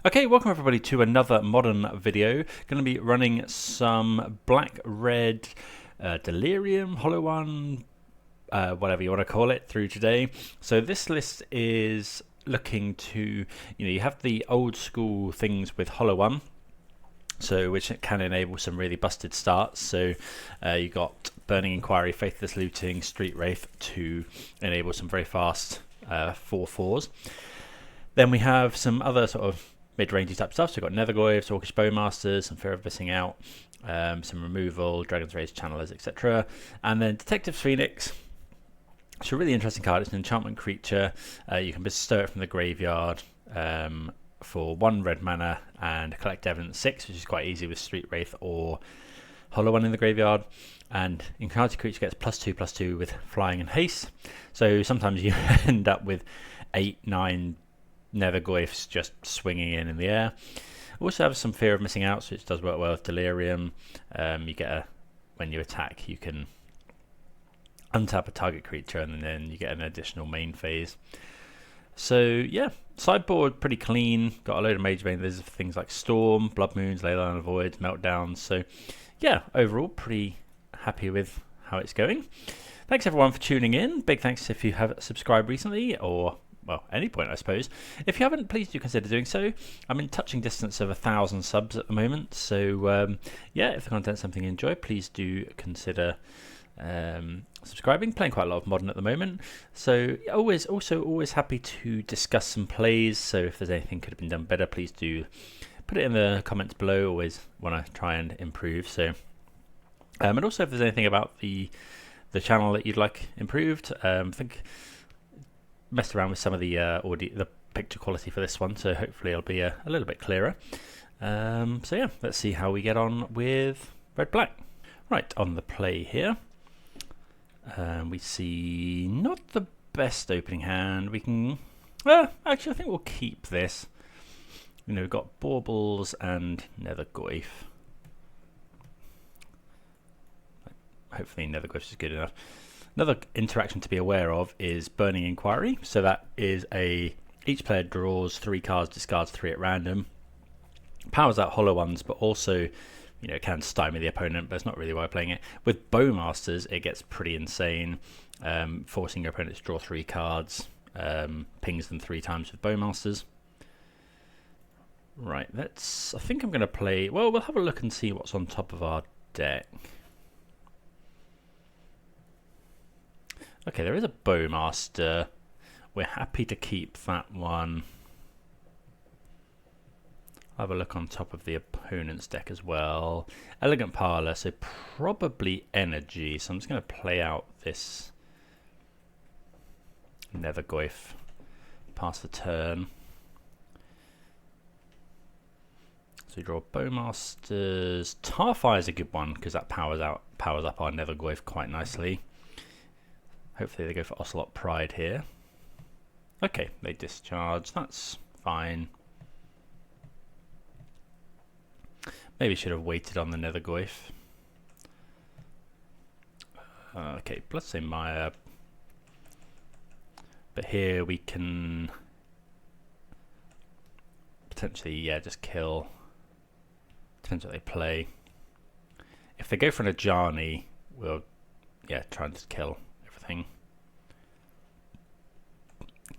Okay, welcome everybody to another modern video. Going to be running some black-red Delirium, Hollow One, whatever you want to call it, through today. So this list is looking to, you have the old school things with Hollow One, so which can enable some really busted starts. So you got Burning Inquiry, Faithless Looting, Street Wraith to enable some very fast 4/4s. Then we have some other sort of mid-rangey type stuff. So we've got Nethergoyfs, Orcish Bowmasters, some Fear of Missing Out, some removal, Dragon's Rage Channelers, etc. And then Detective Phoenix. It's a really interesting card. It's an enchantment creature. You can bestow it from the graveyard for 1 red mana and collect evidence 6, which is quite easy with Street Wraith or Hollow One in the graveyard. And encounter creature gets +2/+2 with flying and haste. So sometimes you end up with 8, 9 Nethergoyfs just swinging in the air. Also have some Fear of Missing Out, which does work well with Delirium. You get when you attack, you can untap a target creature, and then you get an additional main phase. So yeah, sideboard pretty clean. Got a load of Mage Bane. There's things like Storm, Blood Moons, Leyline of Voids, Meltdowns. So yeah, overall pretty happy with how it's going. Thanks everyone for tuning in. Big thanks if you have subscribed recently, or well, any point I suppose. If you haven't, please do consider doing so. I'm in touching distance of 1,000 subs at the moment, so yeah, if the content's something you enjoy, please do consider subscribing. Playing quite a lot of Modern at the moment, so always happy to discuss some plays. So if there's anything could have been done better, please do put it in the comments below. Always want to try and improve. So and also if there's anything about the channel that you'd like improved, I think messed around with some of the the picture quality for this one, so hopefully it'll be a little bit clearer. So yeah, let's see how we get on with red black. Right, on the play here, we see not the best opening hand. We can actually I think we'll keep this. We've got Baubles and Nethergoyf. Hopefully Nethergoyf is good enough. Another interaction to be aware of is Burning Inquiry. So that is each player draws 3 cards, discards 3 at random. Powers out Hollow Ones, but also, it can stymie the opponent, but it's not really why I'm playing it. With Bowmasters, it gets pretty insane, forcing your opponent to draw 3 cards, pings them 3 times with Bowmasters. Right, I think I'm going to play, well, we'll have a look and see what's on top of our deck. Okay, there is a Bowmaster. We're happy to keep that one. I'll have a look on top of the opponent's deck as well. Elegant Parlor, so probably Energy. So I'm just going to play out this Nethergoyf. Pass the turn. So we draw Bowmasters. Tarfire is a good one because that powers up our Nethergoyf quite nicely. Hopefully they go for Ocelot Pride here. Okay, they discharge. That's fine. Maybe should have waited on the Nethergoyf. Okay, Bloodstained Mire. But here we can potentially, just kill. Depends what they play. If they go for an Ajani, we'll, try and just kill everything.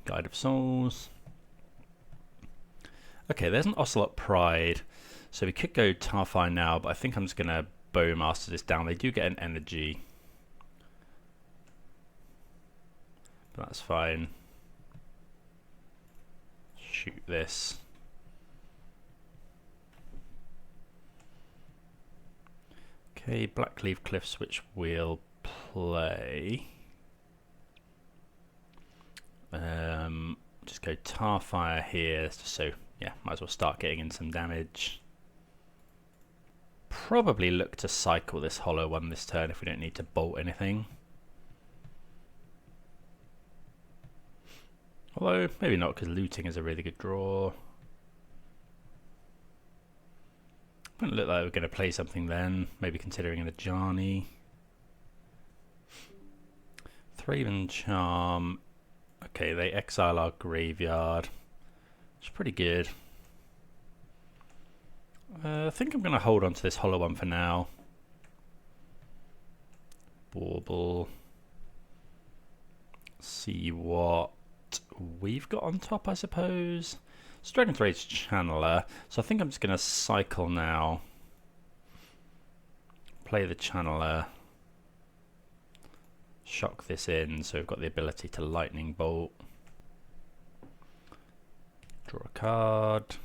Guide of Souls. Okay, there's an Ocelot Pride. So we could go Tarfire now, but I think I'm just going to Bowmaster this down. They do get an Energy. But that's fine. Shoot this. Okay, Blackleaf Cliffs, which we'll play. Just go Tarfire here, just so might as well start getting in some damage. Probably look to cycle this Hollow One this turn if we don't need to bolt anything. Although maybe not, because looting is a really good draw. Wouldn't look like we're going to play something then. Maybe considering an Ajani. Thraven Charm. Okay, they exile our graveyard. It's pretty good. I think I'm going to hold on to this hollow one for now. Bauble. See what we've got on top, I suppose. It's Dragon's Rage Channeler, so I think I'm just going to cycle now. Play the Channeler. Shock this in, so we've got the ability to Lightning Bolt. Draw a card.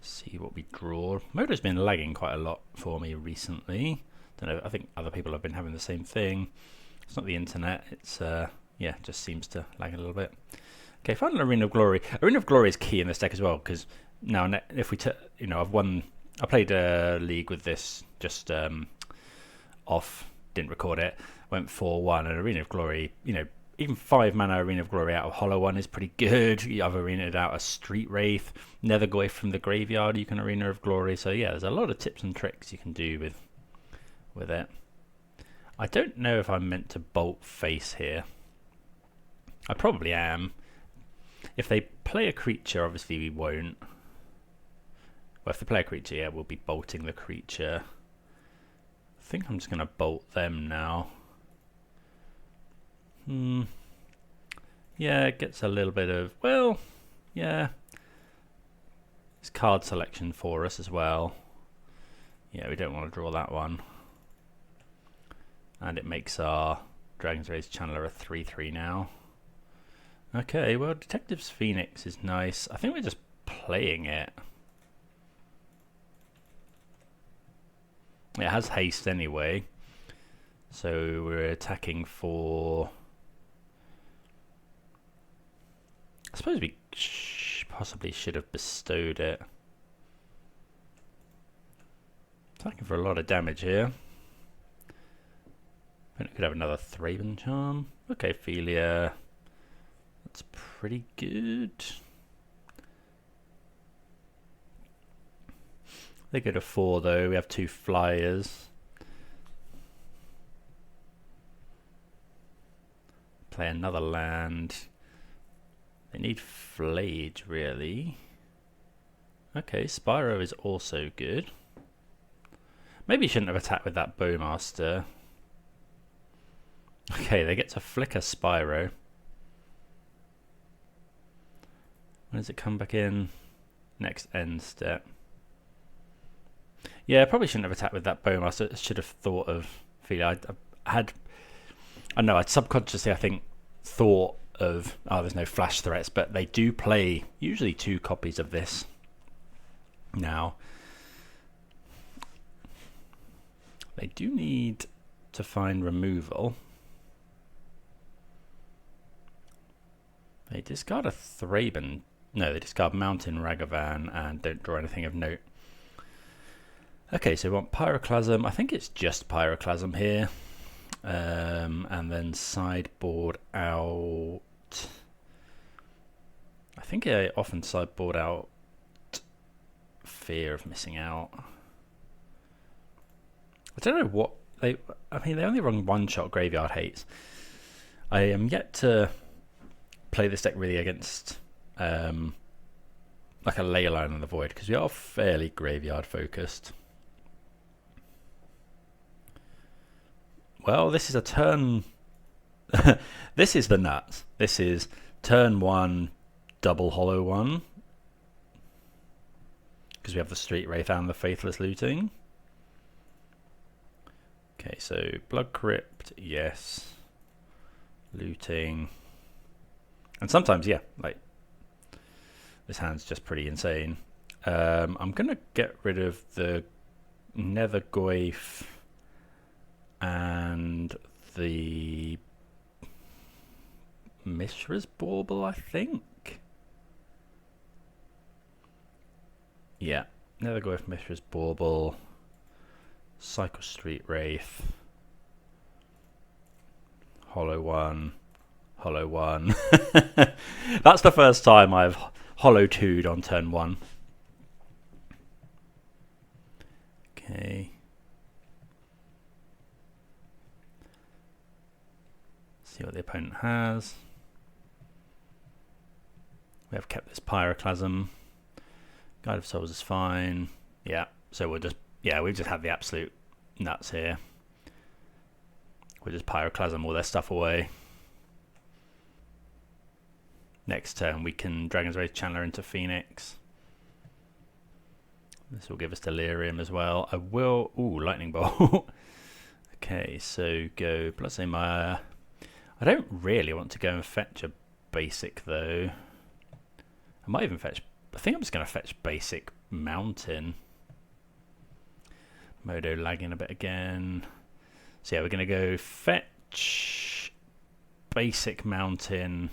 See what we draw. Moto's been lagging quite a lot for me recently. Don't know, I think other people have been having the same thing. It's not the internet, it's yeah, just seems to lag a little bit. Okay, final Arena of Glory. Arena of Glory is key in this deck as well, because now if we you know, I played a league with this just off, didn't record it, went 4-1, and Arena of Glory, you know, even 5 mana Arena of Glory out of Hollow One is pretty good. I've arena'd out a Street Wraith, Nethergoyf from the graveyard, you can Arena of Glory. So yeah, there's a lot of tips and tricks you can do with it. I don't know if I'm meant to bolt face here. I probably am. If they play a creature, obviously we won't. Well, if they play a creature, yeah, we'll be bolting the creature. I think I'm just going to bolt them now. Yeah, it gets a little bit of, well, yeah. It's card selection for us as well. Yeah, we don't want to draw that one. And it makes our Dragon's Rage Channeler a 3/3 now. Okay, well, Detective's Phoenix is nice. I think we're just playing it. It has haste anyway. So we're attacking for... I suppose we possibly should have bestowed it. Attacking for a lot of damage here. I think we could have another Thraben Charm. Okay, Ophelia. That's pretty good. They go to 4 though. We have 2 flyers. Play another land. They need Flage, really. Okay, Spyro is also good. Maybe you shouldn't have attacked with that Bowmaster. Okay, they get to flicker Spyro. When does it come back in? Next end step. Yeah, I probably shouldn't have attacked with that Bowmaster. I should have thought of Ophelia. I'd subconsciously, I think, thought of, oh, there's no flash threats, but they do play usually 2 copies of this now. They do need to find removal. They discard a Thraben. No, they discard Mountain Ragavan and don't draw anything of note. Okay, so we want Pyroclasm. I think it's just Pyroclasm here. And then sideboard out. I think I often sideboard out Fear of Missing Out. I don't know what they... I mean, they only run one-shot Graveyard Hates. I am yet to play this deck really against like a Leyline in the Void, because we are fairly graveyard focused. Well, this is a turn... this is the nuts. This is turn 1, double Hollow One. Because we have the Street Wraith and the Faithless Looting. Okay, so Blood Crypt, yes. Looting. And sometimes, yeah, like, this hand's just pretty insane. I'm going to get rid of the Nethergoyf and the Mishra's Bauble, I think. Yeah, Nethergoyf, Mishra's Bauble, Cycle Street Wraith, Hollow One, Hollow One. That's the first time I've Hollow 2'd on turn 1. Okay. See what the opponent has. We have kept this Pyroclasm. Guide of Souls is fine. Yeah, so we'll just, yeah, we've just had the absolute nuts here. We'll just Pyroclasm all their stuff away. Next turn we can Dragon's Rage Channeler into Phoenix. This will give us Delirium as well. I will, ooh, Lightning Bolt. Okay, so go Bloodstained Mire. I don't really want to go and fetch a basic though. I might even fetch, I think I'm just going to fetch basic Mountain. Modo lagging a bit again. So yeah, we're going to go fetch basic Mountain.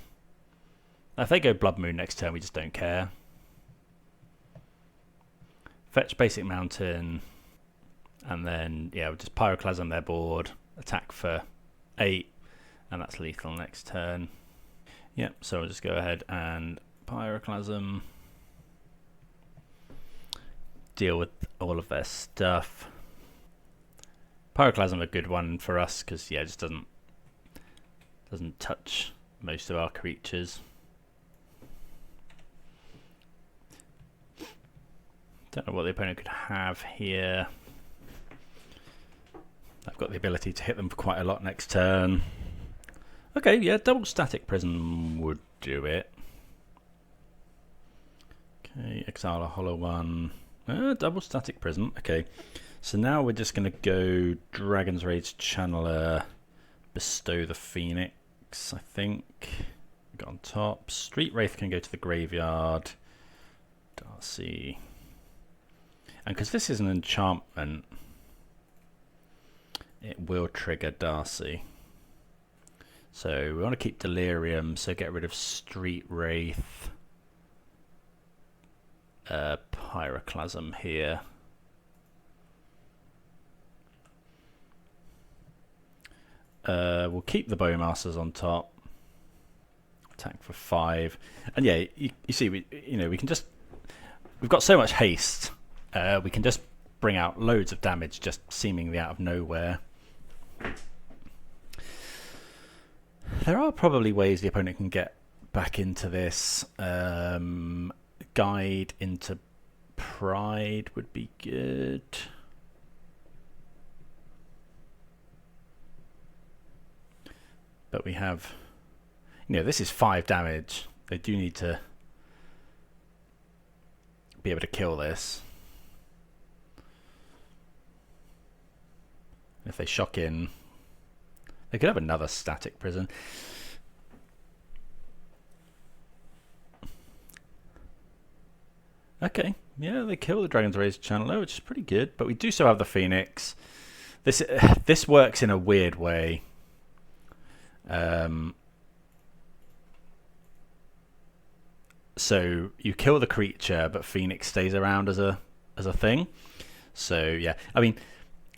If they go Blood Moon next turn, we just don't care. Fetch basic Mountain. And then, yeah, we'll just Pyroclasm their board. Attack for 8. And that's lethal next turn. Yep, so we'll just go ahead and Pyroclasm. Deal with all of their stuff. Pyroclasm a good one for us because yeah, it just doesn't touch most of our creatures. Don't know what the opponent could have here. I've got the ability to hit them for quite a lot next turn. Okay, yeah, double Static Prison would do it. Okay, exile a hollow one. Double Static Prison. Okay, so now we're just going to go Dragon's Rage Channeler, Bestow the Phoenix, I think. Got on top. Street Wraith can go to the graveyard. Darcy. And because this is an enchantment, it will trigger Darcy. So we want to keep Delirium, so get rid of Street Wraith. Pyroclasm here. We'll keep the Bowmasters on top. Attack for 5, and yeah, you see, we can just, we've got so much haste. We can just bring out loads of damage just seemingly out of nowhere. There are probably ways the opponent can get back into this. Guide into Pride would be good. But we have, this is 5 damage. They do need to be able to kill this. If they shock in, they could have another Static Prison. Okay, yeah, they kill the Dragon's Rage Channeler, which is pretty good. But we do still have the Phoenix. This works in a weird way. So you kill the creature, but Phoenix stays around as a thing. So yeah, I mean,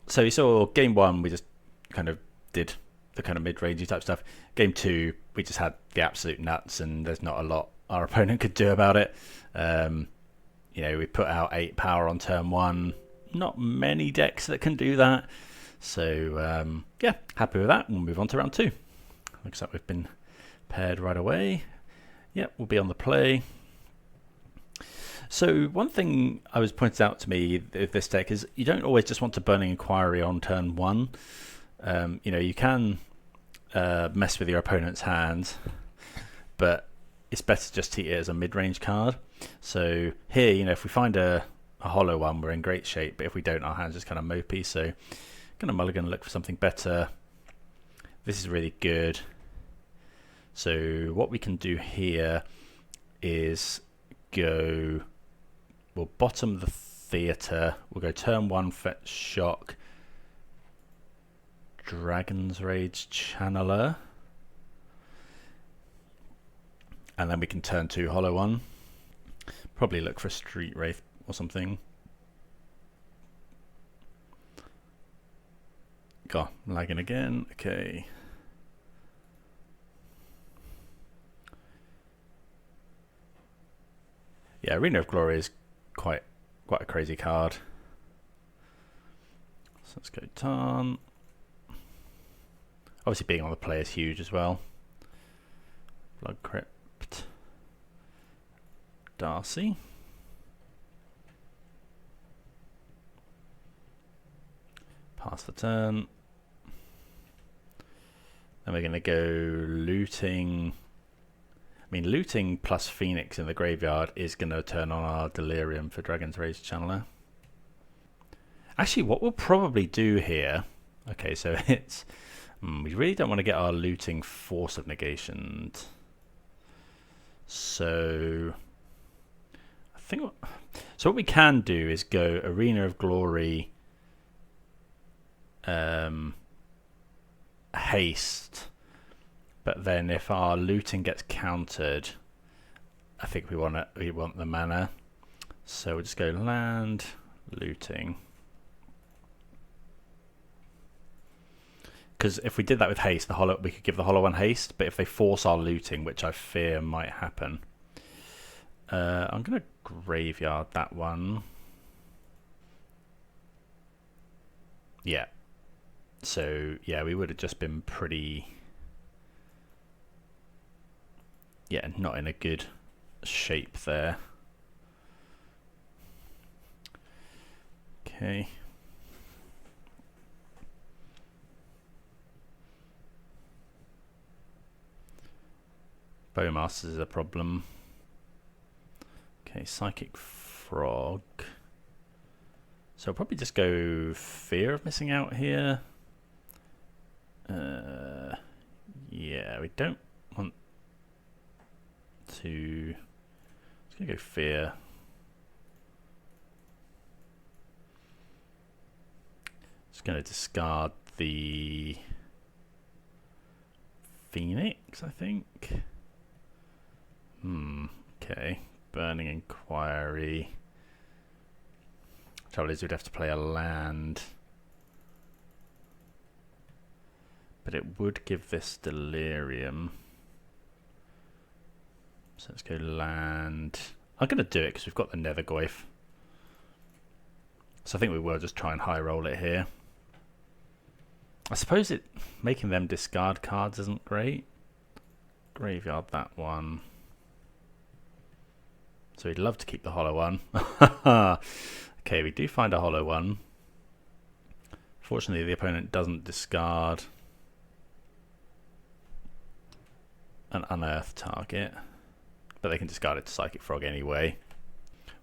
so you saw game 1, we just kind of did the kind of mid-rangey type stuff. Game 2, we just had the absolute nuts, and there's not a lot our opponent could do about it. We put out 8 power on turn 1. Not many decks that can do that. So yeah, happy with that. We'll move on to round 2. Looks like we've been paired right away. Yep, we'll be on the play. So one thing I was pointed out to me with this deck is you don't always just want to Burning Inquiry on turn 1. You can mess with your opponent's hand, but it's better just to treat it as a mid-range card. So here, if we find a hollow one, we're in great shape. But if we don't, our hand's just kind of mopey. So going to mulligan, look for something better. This is really good. So what we can do here is we'll bottom the theatre. We'll go turn 1, fetch shock, Dragon's Rage Channeler, and then we can turn 2 hollow one. Probably look for a Street Wraith or something. God, lagging again. Okay. Yeah, Arena of Glory is quite a crazy card. So let's go Tarn. Obviously being on the play is huge as well. Blood Crypt. Darcy. Pass the turn. Then we're going to go looting. I mean, looting plus Phoenix in the graveyard is going to turn on our Delirium for Dragon's Rage Channeler. Actually, what we'll probably do here... Okay, so it's... we really don't want to get our looting Force of Negation. So... I think... So what we can do is go Arena of Glory... haste, but then if our looting gets countered, I think we want the mana, so we'll just go land looting, because if we did that with haste, we could give the hollow one haste, but if they force our looting, which I fear might happen, I'm gonna graveyard that one. Yeah. So, yeah, we would have just been pretty... Yeah, not in a good shape there. Okay. Bowmasters is a problem. Okay, Psychic Frog. So I'll probably just go Fear of Missing Out here. Yeah, we don't want to... Just gonna go Fear. Just gonna discard the Phoenix, I think. Okay. Burning Inquiry. Trouble is we'd have to play a land. But it would give this Delirium. So let's go land. I'm going to do it because we've got the Nethergoyf. So I think we will just try and high roll it here. I suppose making them discard cards isn't great. Graveyard that one. So we'd love to keep the hollow one. Okay, we do find a hollow one. Fortunately, the opponent doesn't discard an unearthed target, but they can discard it to Psychic Frog anyway.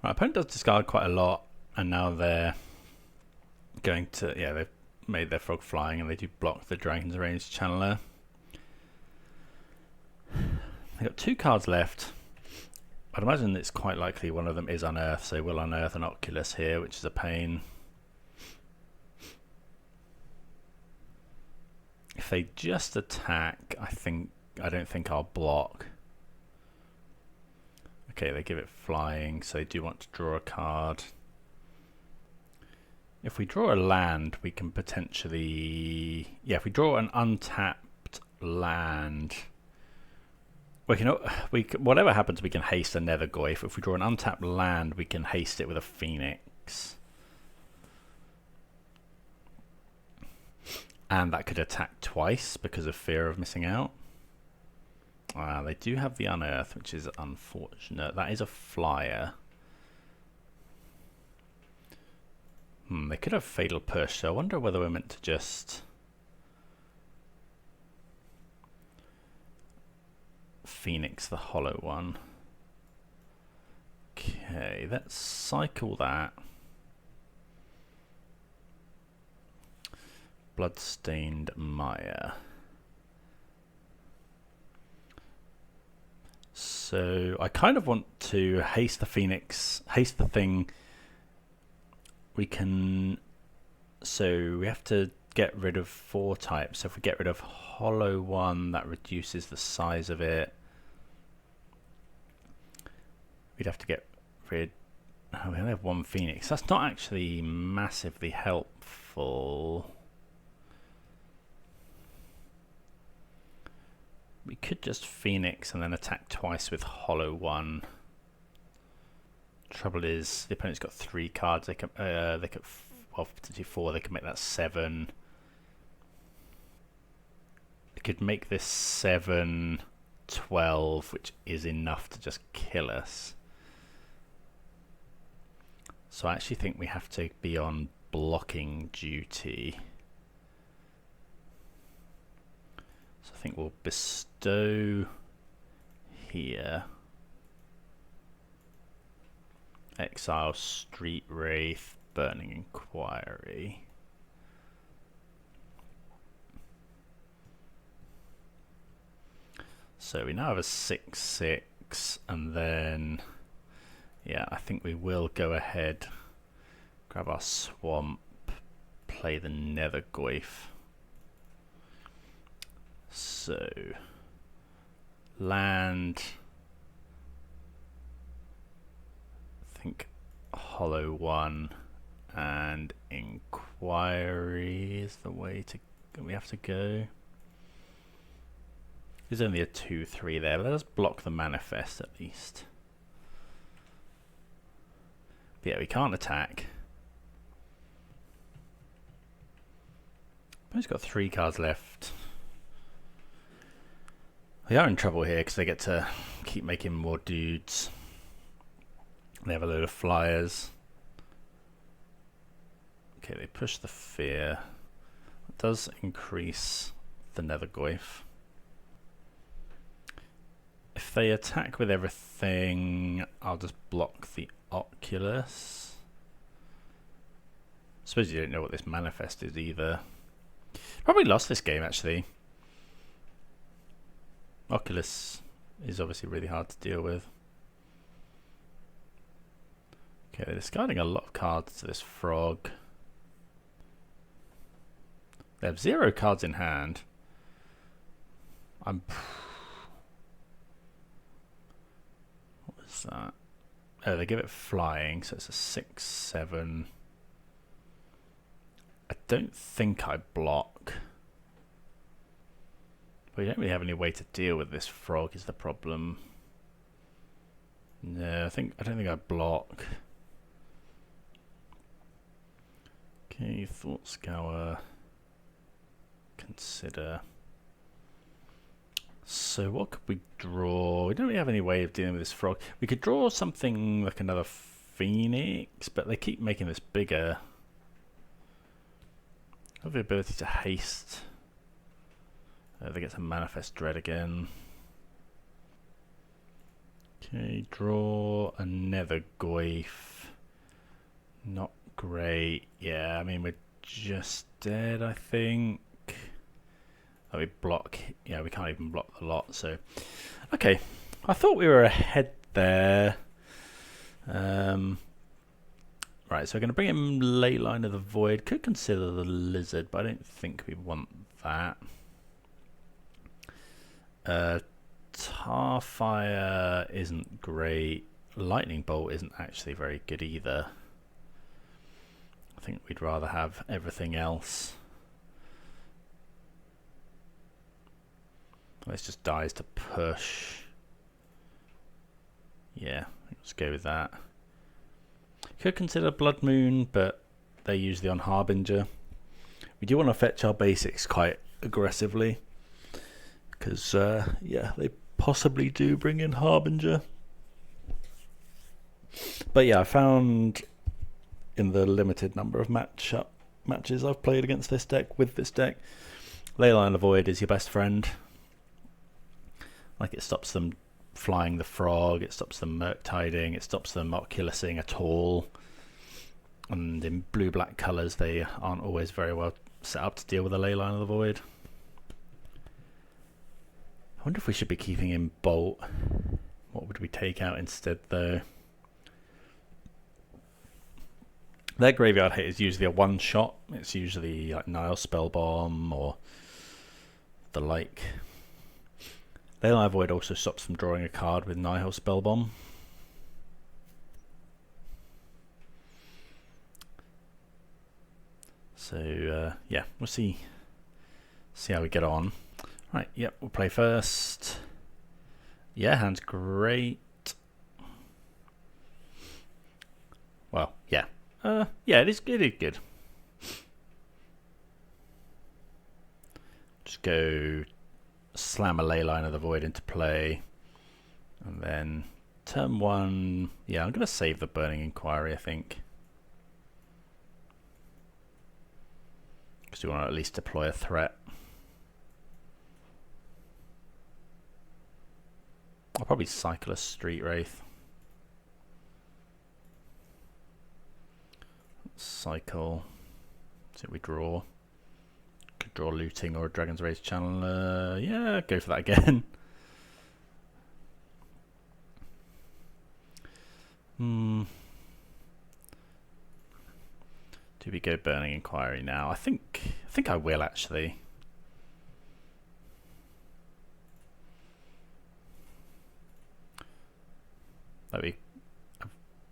Right, opponent does discard quite a lot, and now they're going to... Yeah, they've made their frog flying, and they do block the Dragon's Rage Channeler. They've got 2 cards left. I'd imagine it's quite likely one of them is unearthed, so we'll unearth an Oculus here, which is a pain. If they just attack, I don't think I'll block. Okay, they give it flying, so they do want to draw a card. If we draw a land, we can potentially... Yeah, if we draw an untapped land... whatever happens, we can haste a Nethergoyf. If we draw an untapped land, we can haste it with a Phoenix. And that could attack twice because of Fear of Missing Out. They do have the Unearth, which is unfortunate. That is a flyer. They could have Fatal Push, so I wonder whether we're meant to just... Phoenix the hollow one. Okay, let's cycle that. Bloodstained Maya. So I kind of want to haste the Phoenix, haste the thing. We can... So we have to get rid of 4 types. So if we get rid of hollow one, that reduces the size of it. We'd have to get rid... Oh, we only have 1 Phoenix. That's not actually massively helpful. We could just Phoenix and then attack twice with hollow one. Trouble is, the opponent's got 3 cards. They could, well, potentially 4. They could make that 7. They could make this 7, 12, which is enough to just kill us. So I actually think we have to be on blocking duty. So I think we'll bestow here. Exile, Street Wraith, Burning Inquiry. So we now have a 6/6, and then yeah, I think we will go ahead, grab our swamp, play the Nethergoyf. So land, I think Hollow One and Inquiry is the way we have to go. There's only a 2/3 there. Let us block the manifest at least. But yeah, we can't attack. But he's got 3 cards left. They are in trouble here because they get to keep making more dudes. They have a load of flyers. Okay, they push the fear. It does increase the Nethergoyf. If they attack with everything, I'll just block the Oculus. I suppose you don't know what this manifest is either. Probably lost this game actually. Oculus is obviously really hard to deal with. Okay, they're discarding a lot of cards to this frog. They have 0 cards in hand. What was that? Oh, they give it flying, so it's a 6/7. I don't think I block. But we don't really have any way to deal with this frog is the problem. No, I don't think I block. Okay, Thought Scour. Consider. So what could we draw? We don't really have any way of dealing with this frog. We could draw something like another Phoenix, but they keep making this bigger. I have the ability to haste. They get to manifest dread again. Okay, draw a Nethergoyf. Not great. Yeah, I mean we're just dead, I think. Oh, we block. Yeah, we can't even block the lot. So, okay. I thought we were ahead there. Right, so we're going to bring in Leyline of the Void. Could consider the Lizard, but I don't think we want that. Tarfire isn't great. Lightning Bolt isn't actually very good either. I think we'd rather have everything else. This just dies to push. Yeah, let's go with that. Could consider Blood Moon, but they're usually on Harbinger. We do want to fetch our basics quite aggressively. Because, yeah, they possibly do bring in Harbinger. But yeah, I found in the limited number of matches I've played against this deck, with this deck, Leyline of the Void is your best friend. Like, it stops them flying the frog, it stops them Murktiding, it stops them Oculusing at all. And in blue-black colours, they aren't always very well set up to deal with a Leyline of the Void. I wonder if we should be keeping in Bolt. What would we take out instead, though? Their graveyard hit is usually a one-shot. It's usually like Nile Spellbomb or the like. Leyline Void also stops them drawing a card with Nihil Spellbomb. So yeah, we'll see how we get on. Right, yep, we'll play first. Yeah, hand's great. Well, yeah. Yeah, it is good. Just go slam a Leyline of the Void into play, and then turn 1. Yeah, I'm going to save the Burning Inquiry, I think. because we want to at least deploy a threat. I'll probably cycle a Street Wraith. Cycle. See what we draw. Could draw Looting or a Dragon's Rage Channeler. Yeah, go for that again. Do we go Burning Inquiry now? I think I will actually.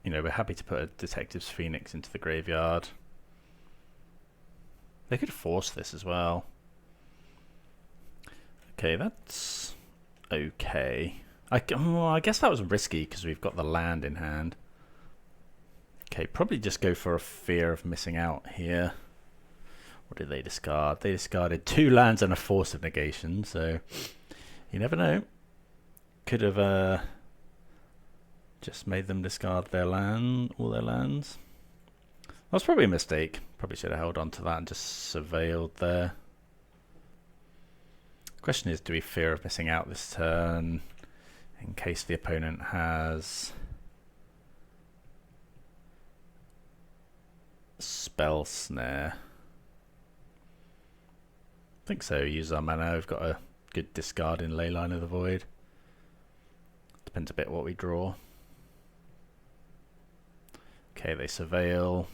We're happy to put a Detective's Phoenix into the graveyard. They could force this as well. Okay, that's okay. I guess that was risky because we've got the land in hand. Okay, probably just go for a Fear of Missing Out here. What did they discard? They discarded 2 lands and a Force of Negation, so you never know. Could have just made them discard all their lands. That's probably a mistake. Probably should have held on to that and just surveilled there. Question is, do we Fear of Missing Out this turn in case the opponent has Spell Snare? I think so. Use our mana. We've got a good discard in Leyline of the Void. Depends a bit what we draw. Okay, they surveil.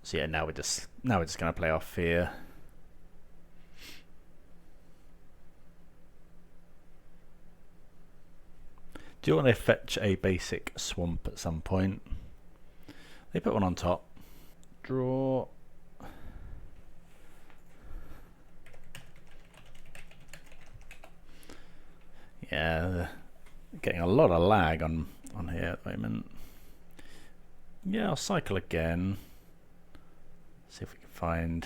So yeah, now we're just going to play our Fear. Do you want to fetch a basic swamp at some point? They put one on top. Draw. Yeah, getting a lot of lag on here at the moment. Yeah, I'll cycle again. See if we can find.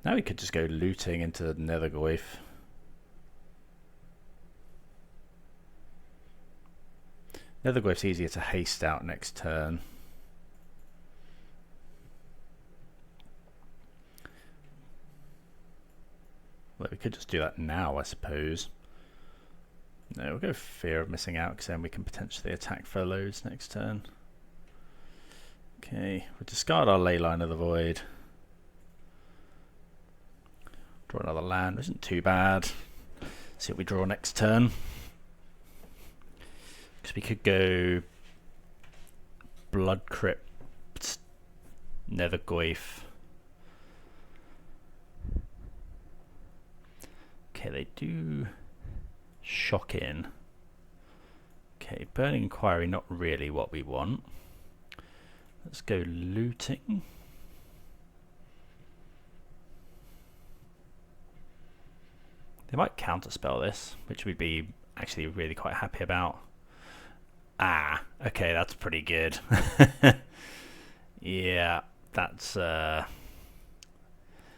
Now we could just go Looting into Nethergoyf. Nethergoyf's easier to haste out next turn. Well, we could just do that now, I suppose. No, we'll go Fear of Missing Out because then we can potentially attack for loads next turn. Okay, we'll discard our Leyline of the Void. Draw another land, isn't too bad. See what we draw next turn. Because we could go Blood Crypt, Nethergoyf. Okay, they do Shock in. Okay, Burning Inquiry, not really what we want. Let's go Looting. They might counterspell this, which we'd be actually really quite happy about. Ah, okay, that's pretty good. Yeah, that's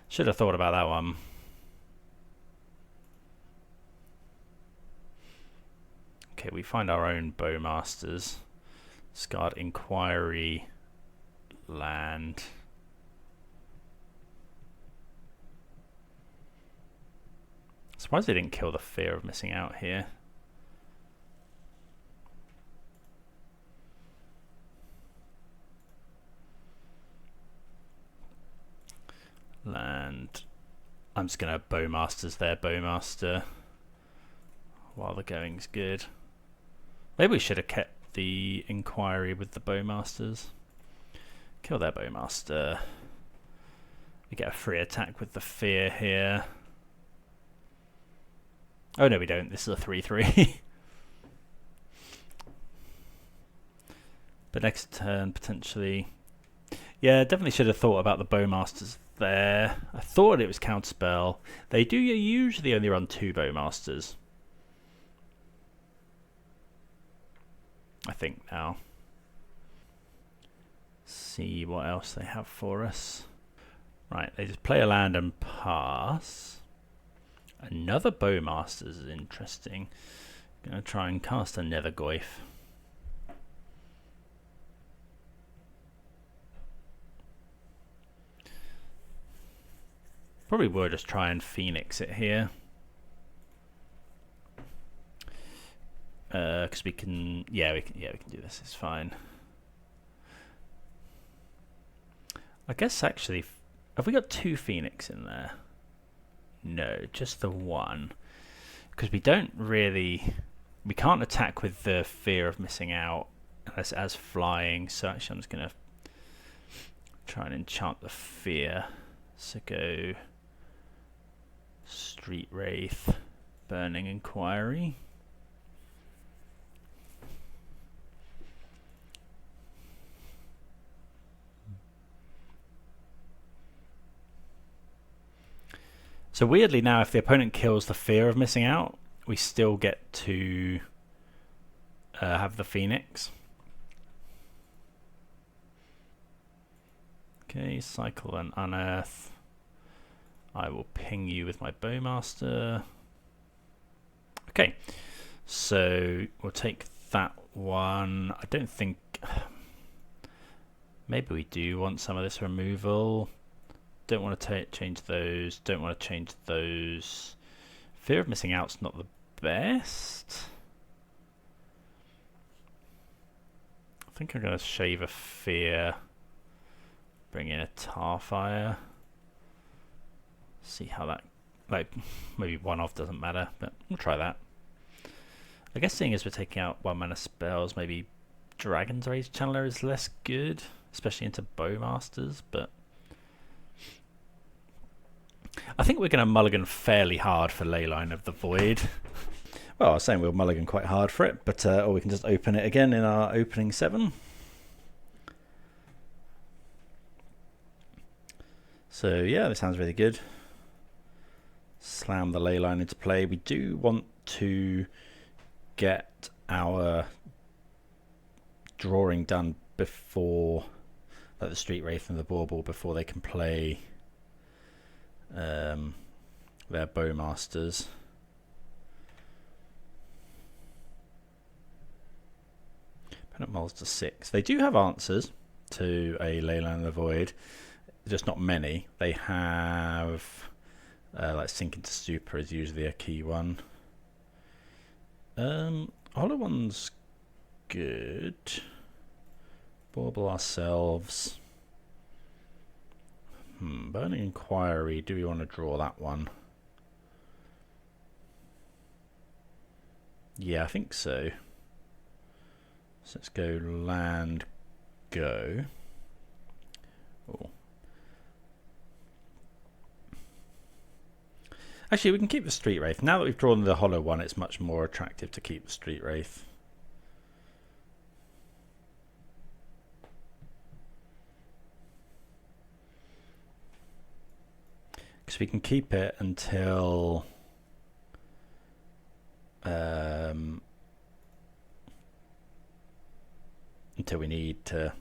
should have thought about that one. Okay, we find our own Bowmasters. Discard Inquiry, land. Surprised they didn't kill the Fear of Missing Out here. Land. I'm just going to Bowmasters there, Bowmaster, while the going's good. Maybe we should have kept the Inquiry with the Bowmasters. Kill their Bowmaster. We get a free attack with the Fear here. Oh no, we don't. This is a 3/3. But next turn, potentially. Yeah, definitely should have thought about the Bowmasters there. I thought it was counterspell. They do usually only run 2 Bowmasters, I think now. See what else they have for us. Right, they just play a land and pass. Another Bowmasters is interesting. Gonna try and cast a Nethergoyf. Probably will just try and Phoenix it here. Because we can do this, it's fine. I guess actually, have we got 2 Phoenix in there? No, just the 1. Because we can't attack with the fear of missing out unless it has flying, so actually I'm just going to try and enchant the fear. So go Street Wraith, Burning Inquiry. So weirdly now, if the opponent kills the fear of missing out, we still get to have the Phoenix. Okay, cycle and unearth. I will ping you with my Bowmaster. Okay, so we'll take that one. I don't think... Maybe we do want some of this removal. Don't want to change those. Don't want to change those. Fear of missing out's not the best. I think I'm going to shave a fear. Bring in a Tarfire. See how that... Like, maybe one off doesn't matter, but we'll try that. I guess seeing as we're taking out 1-mana spells, maybe Dragon's Rage Channeler is less good, especially into Bowmasters, but... I think we're going to mulligan fairly hard for Leyline of the Void. Well, I was saying we'll mulligan quite hard for it, but or we can just open it again in our opening 7. So yeah, this sounds really good. Slam the Leyline into play. We do want to get our drawing done before, like the Street Wraith and the Bauble, before they can play their Bowmasters. Opponent mulls to 6. They do have answers to a Leyline of the Void, just not many. They have like Sink into Stupor is usually a key one. Hollow One's good. Bauble ourselves. Burning Inquiry, do we want to draw that one? Yeah, I think so. So let's go land, go. Oh. Actually, we can keep the Street Wraith. Now that we've drawn the Hollow One, it's much more attractive to keep the Street Wraith. Because we can keep it until we need to,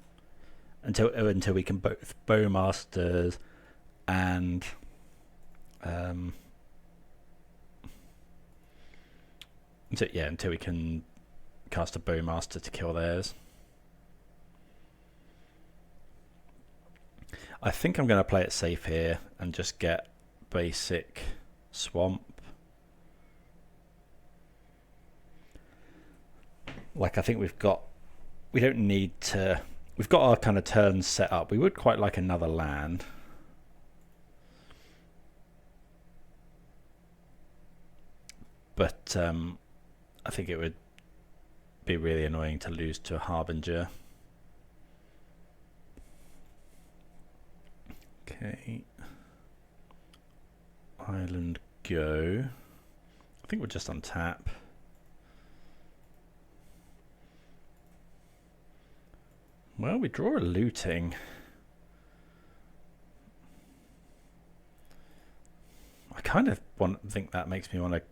until we can both Bowmasters and until we can cast a Bowmaster to kill theirs. I think I'm going to play it safe here and just get basic swamp. Like, I think we don't need to, we've got our kind of turns set up. We would quite like another land. But I think it would be really annoying to lose to a Harbinger. Okay. Island go. I think we'll just untap. Well, we draw a looting. I kind of think that makes me want to.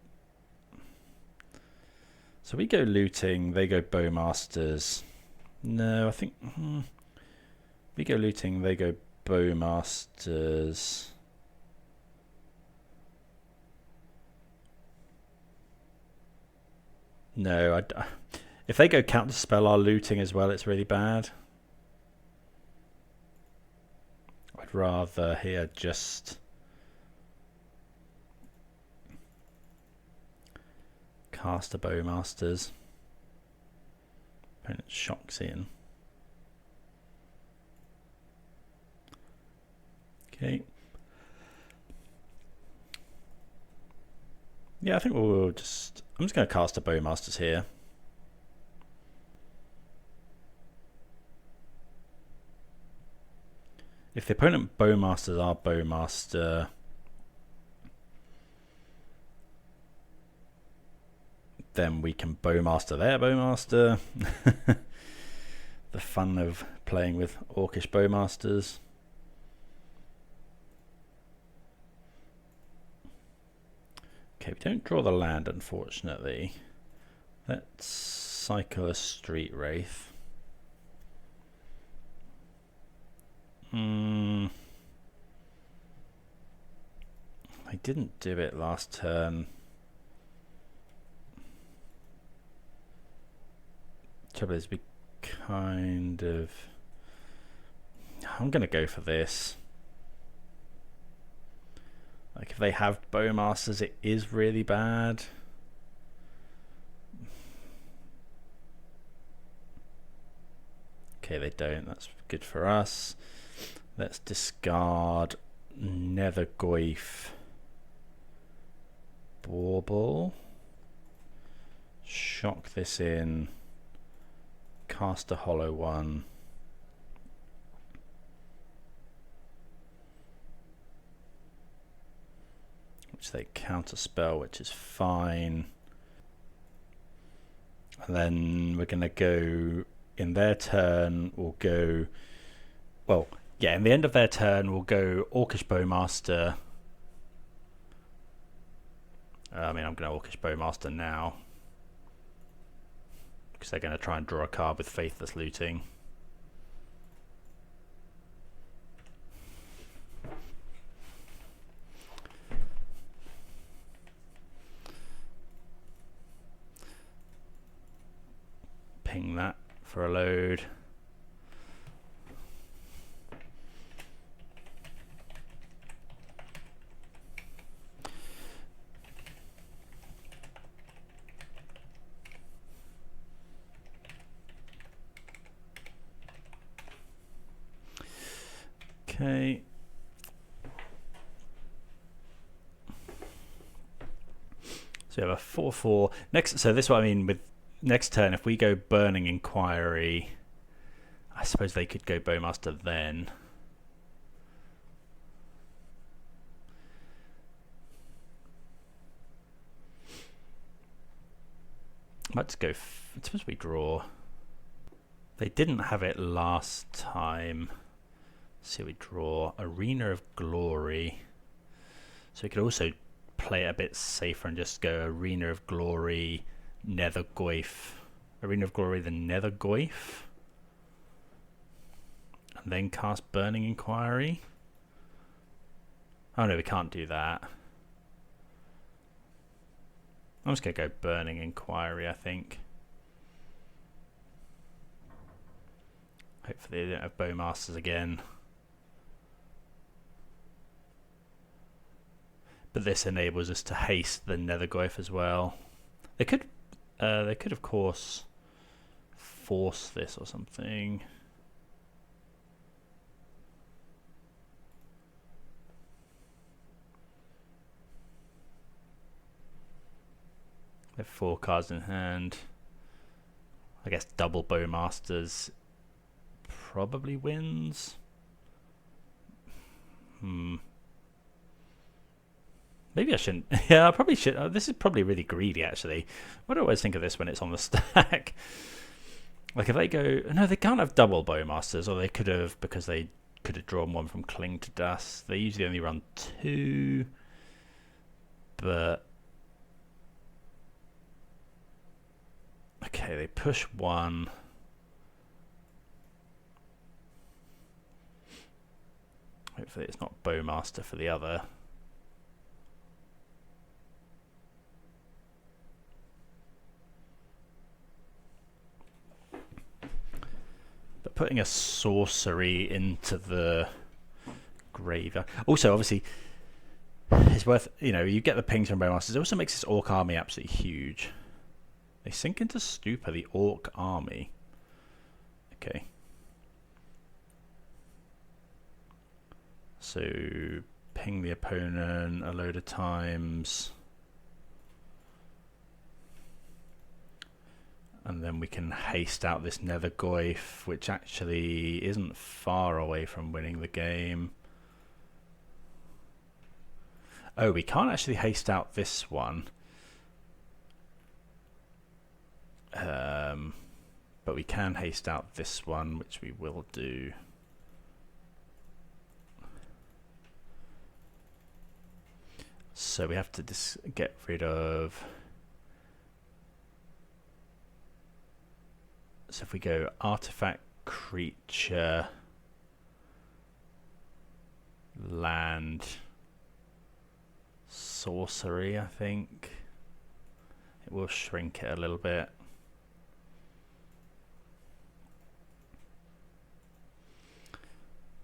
So we go looting, they go Bowmasters. No, I think we go looting, they go Bowmasters. No, if they go counterspell our looting as well, it's really bad. I'd rather here just cast a Bowmasters. Opponent shocks in. Okay. Yeah, I think we'll just... I'm just going to cast a Bowmasters here. If the opponent Bowmasters our Bowmaster, then we can Bowmaster their Bowmaster. The fun of playing with Orcish Bowmasters. Okay, we don't draw the land, unfortunately. Let's cycle a Street Wraith. I didn't do it last turn. Trouble is, we kind of... I'm going to go for this. Like, if they have Bowmasters, it is really bad. Okay, they don't. That's good for us. Let's discard Nethergoyf Bauble. Shock this in. Cast a hollow one. Which they counter spell, which is fine. And then we're going to go in their turn. We'll go, well, yeah, in the end of their turn, we'll go Orcish Bowmaster. I mean, I'm going to Orcish Bowmaster now because they're going to try and draw a card with Faithless Looting. Ping that for a load. Okay. So we have a 4/4 next. So this is what I mean with next turn. If we go Burning Inquiry, I suppose they could go Bowmaster then. Let's go. I suppose we draw. They didn't have it last time. So we draw Arena of Glory. So we could also play it a bit safer and just go Arena of Glory, Nethergoyf. Arena of Glory, the Nethergoyf. And then cast Burning Inquiry. Oh no, we can't do that. I'm just going to go Burning Inquiry, I think. Hopefully they don't have Bowmasters again. But this enables us to haste the Nethergoyf as well. They could of course force this or something. They have 4 cards in hand. I guess double Bowmasters probably wins. Maybe I shouldn't. Yeah, I probably should. This is probably really greedy, actually. Why do I always think of this when it's on the stack? Like, if they go... No, they can't have double Bowmasters, or they could have, because they could have drawn one from Cling to Dust. They usually only run 2. But... Okay, they push 1. Hopefully it's not Bowmaster for the other. But putting a sorcery into the graveyard. Also, obviously, it's worth, you know, you get the pings from Bowmasters. It also makes this Orc army absolutely huge. They sink into stupor, the orc army. Okay. So ping the opponent a load of times. And then we can haste out this Nethergoyf, which actually isn't far away from winning the game. Oh, we can't actually haste out this one. But we can haste out this one, which we will do. So we have to just get rid of... So if we go artifact, creature, land, sorcery, I think. It will shrink it a little bit.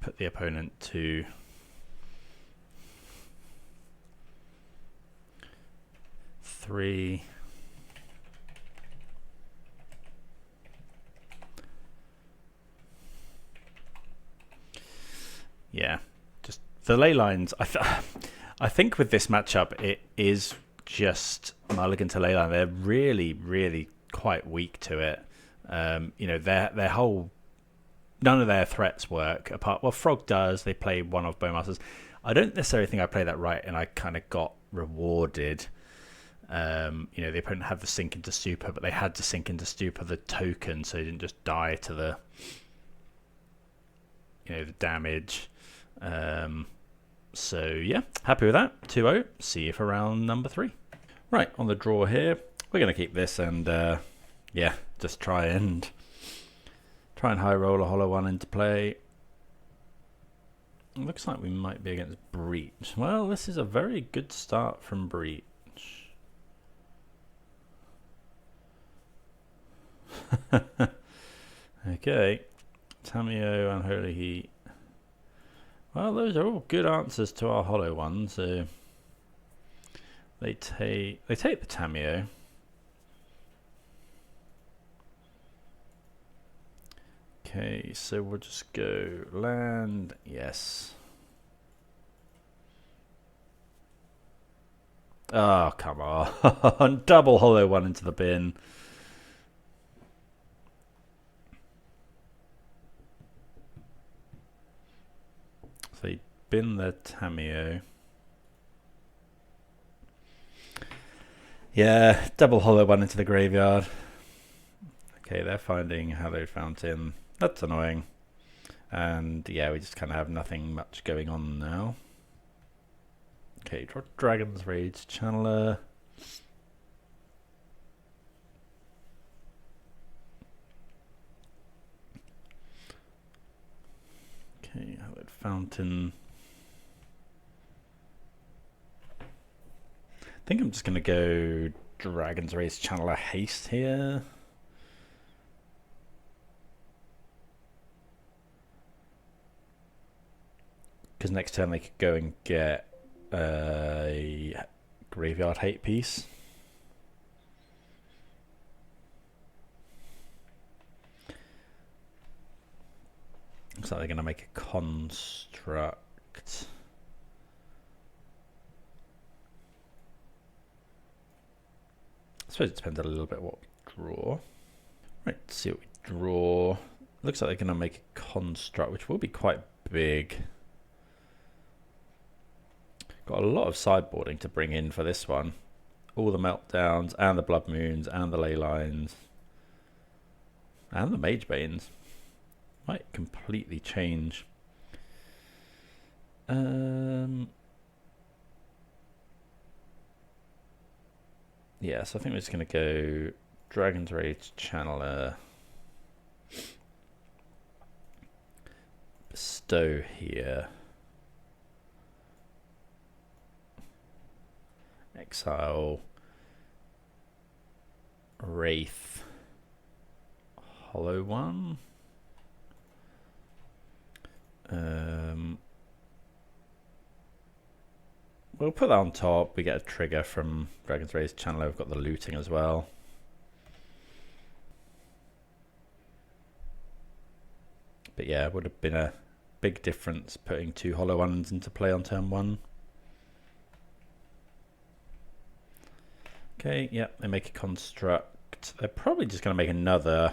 Put the opponent to 3. Yeah, just the ley lines. I think with this matchup, it is just mulligan to ley line. They're really, really quite weak to it. You know, their whole, none of their threats work apart. Well, Frog does. They play one of Bowmasters. I don't necessarily think I played that right, and I kind of got rewarded. You know, the opponent had the sink into stupor, but they had to sink into stupor the token, so they didn't just die to the, you know, the damage. So yeah, happy with that. 2-0. See you for round number 3. Right, on the draw here, we're going to keep this and yeah, just try and high roll a hollow one into play. It looks like we might be against Breach. Well, this is a very good start from Breach. Okay, Tamio, Unholy Heat. Well, those are all good answers to our hollow one. So they take the Tamio. Okay, so we'll just go land. Yes. Oh, come on. Double hollow one into the bin. So they bin the Tamio. Yeah, double hollow one into the graveyard. Okay, they're finding Hallowed Fountain. That's annoying. And yeah, we just kind of have nothing much going on now. Okay, draw Dragon's Rage Channeler. Okay, Hallowed Fountain. I think I'm just going to go Dragon's Rage Channeler Haste here. Because next turn they could go and get a Graveyard Hate piece. Looks like they're going to make a construct. I suppose it depends a little bit what we draw. Right, let's see what we draw. Looks like they're going to make a construct, which will be quite big. Got a lot of sideboarding to bring in for this one. All the meltdowns and the blood moons and the ley lines and the mage banes might completely change. Yeah, so I think we're just going to go Dragon's Rage Channeler, Bestow here. Exile, Wraith, Hollow One. We'll put that on top. We get a trigger from Dragon's Rage Channeler. We've got the looting as well. But yeah, it would have been a big difference putting 2 hollow ones into play on turn 1. Okay, yeah, they make a construct. They're probably just going to make another.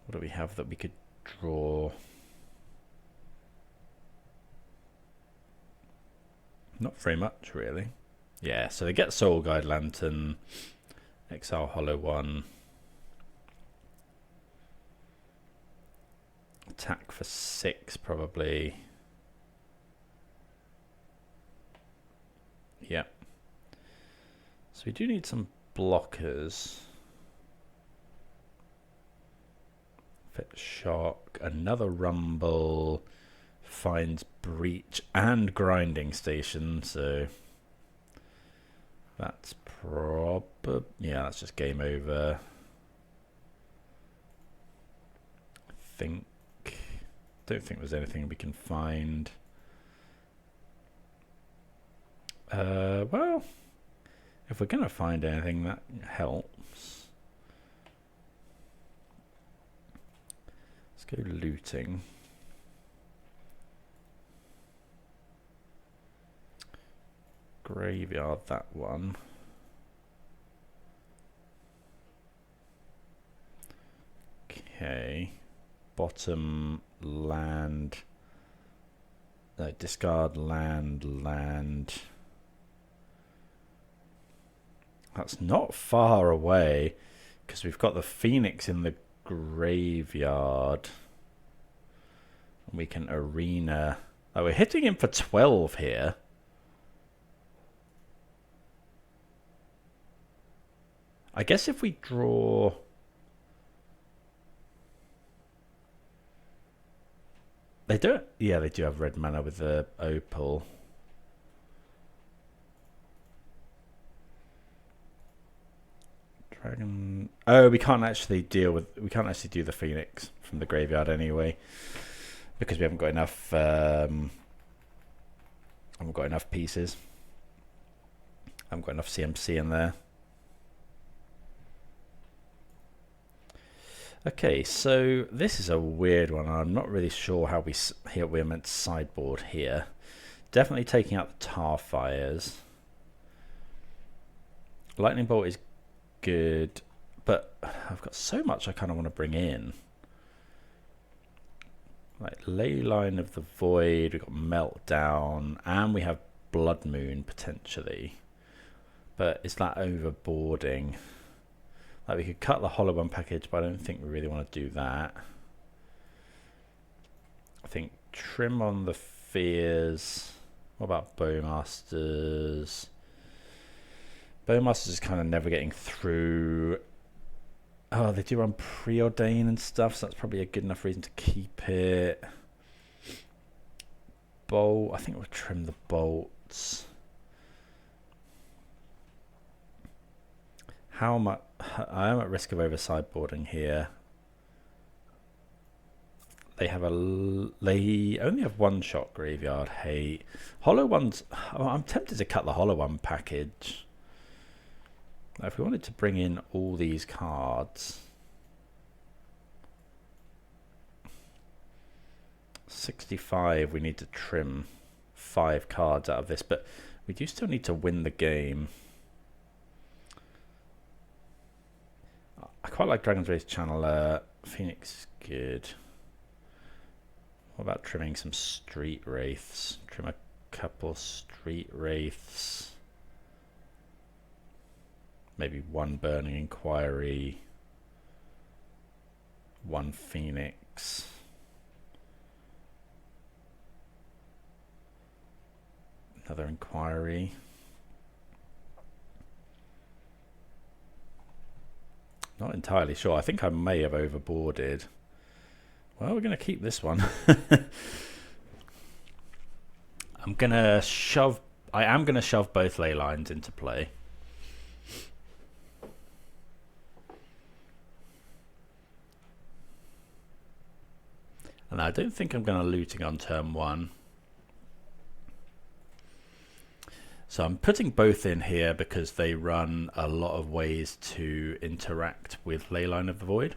What do we have that we could draw? Not very much, really. Yeah, so they get Soul Guide Lantern, Exile Hollow 1. Attack for 6, probably. Yeah. So we do need some blockers. Fit Shock, another Rumble, finds Breach and Grinding Station, so that's probably, yeah, that's just game over. Don't think there's anything we can find. Well, if we're going to find anything, that helps. Let's go looting. Graveyard, that one. Okay. Bottom, land. No, discard, land. That's not far away, because we've got the Phoenix in the graveyard. And we can arena. Oh, we're hitting him for 12 here. I guess if we draw... They don't... Yeah, they do have red mana with the opal. Dragon... Oh, we can't actually deal with... We can't actually do the Phoenix from the graveyard anyway. Because we haven't got enough... haven't got enough pieces. Haven't got enough CMC in there. Okay, so this is a weird one. I'm not really sure how we're meant to sideboard here. Definitely taking out the Tar Fires. Lightning Bolt is good, but I've got so much I kind of want to bring in. Like Leyline of the Void, we've got Meltdown, and we have Blood Moon potentially. But is that overboarding? Like we could cut the Hollow One package, but I don't think we really want to do that. I think trim on the Fears. What about Bowmasters? Bowmasters is kind of never getting through. Oh, they do run Preordain and stuff, so that's probably a good enough reason to keep it. Bolt, I think we'll trim the bolts. How much? I am at risk of over sideboarding here. They only have one shot graveyard. Hate Hollow Ones. Oh, I'm tempted to cut the Hollow One package. Now, if we wanted to bring in all these cards, 65, we need to trim 5 cards out of this, but we do still need to win the game. I quite like Dragon's Race Channeler. Phoenix is good. What about trimming some Street Wraiths? Trim a couple Street Wraiths. Maybe 1 Burning Inquiry. 1 Phoenix. Another Inquiry. Not entirely sure. I think I may have overboarded. Well, we're going to keep this one. I am going to shove both ley lines into play. And I don't think I'm going to looting on turn 1. So I'm putting both in here because they run a lot of ways to interact with Leyline of the Void.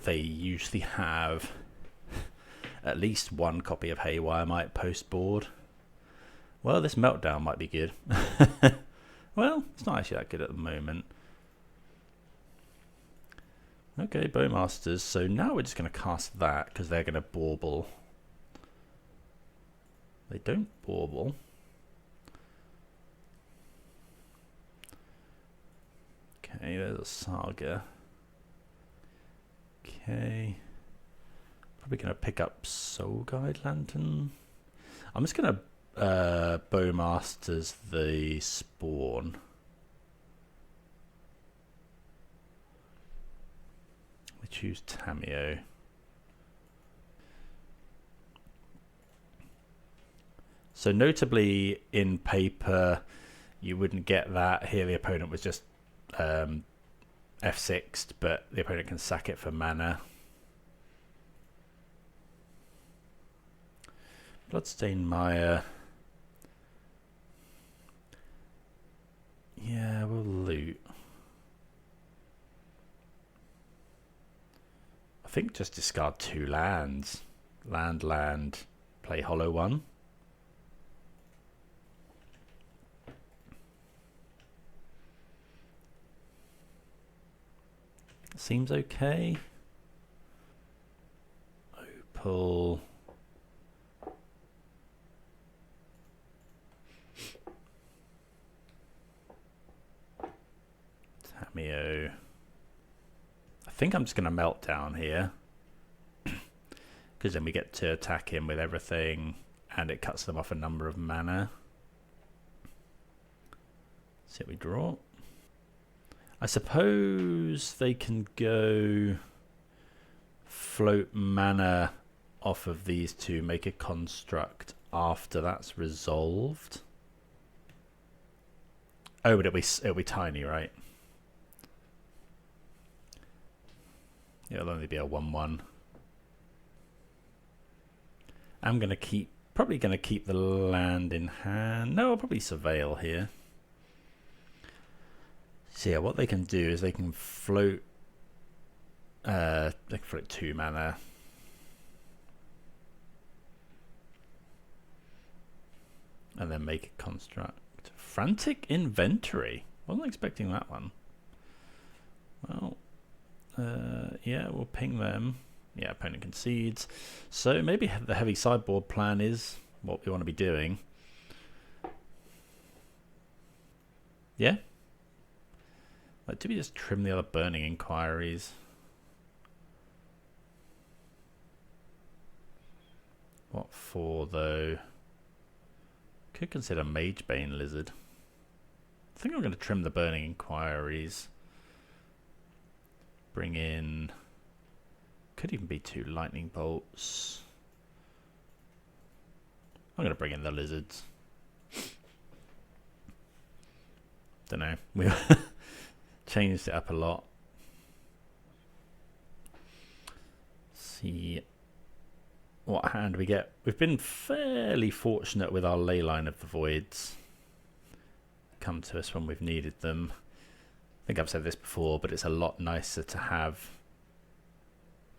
They usually have at least one copy of Haywire Might post board. Well, this Meltdown might be good. Well, it's not actually that good at the moment. Okay, Bowmasters. So now we're just going to cast that because they're going to bauble. They don't bauble. Okay, there's a Saga. Okay. Probably going to pick up Soul Guide Lantern. I'm just going to Bowmasters the Spawn. We choose Tameo. So notably in paper, you wouldn't get that. Here the opponent was just F6'd, but the opponent can sack it for mana. Bloodstained Mire. Yeah, we'll loot. I think just discard 2 lands. Land, play Hollow 1. Seems okay. Opal. Tameo. I think I'm just going to melt down here. Because then we get to attack him with everything and it cuts them off a number of mana. See what we draw. I suppose they can go float mana off of these two, make a construct after that's resolved. Oh, but it'll be tiny, right? It'll only be a 1/1. I'm gonna probably gonna keep the land in hand. No, I'll probably surveil here. So yeah, what they can do is they can float 2 mana. And then make a construct. Frantic Inventory. Wasn't expecting that one. Well, yeah, we'll ping them. Yeah, opponent concedes. So maybe the heavy sideboard plan is what we want to be doing. Yeah? Like, did we just trim the other burning inquiries? What for, though? Could consider Magebane Lizard. I think I'm going to trim the burning inquiries. Bring in... Could even be 2 lightning bolts. I'm going to bring in the lizards. Don't know. We changed it up a lot. See what hand we get. We've been fairly fortunate with our Leyline of the Voids. Come to us when we've needed them. I think I've said this before, but it's a lot nicer to have.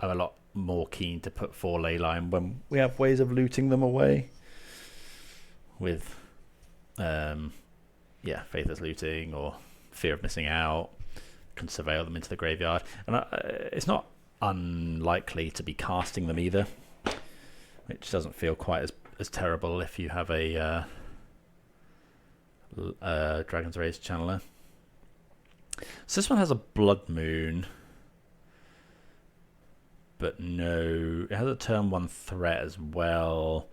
I'm a lot more keen to put 4 Leyline when we have ways of looting them away. With, yeah, Faithless Looting or Fear of Missing Out. Can surveil them into the graveyard. And it's not unlikely to be casting them either. Which doesn't feel quite as terrible if you have a Dragon's Rage channeler. So this one has a Blood Moon. But no, it has a turn 1 threat as well.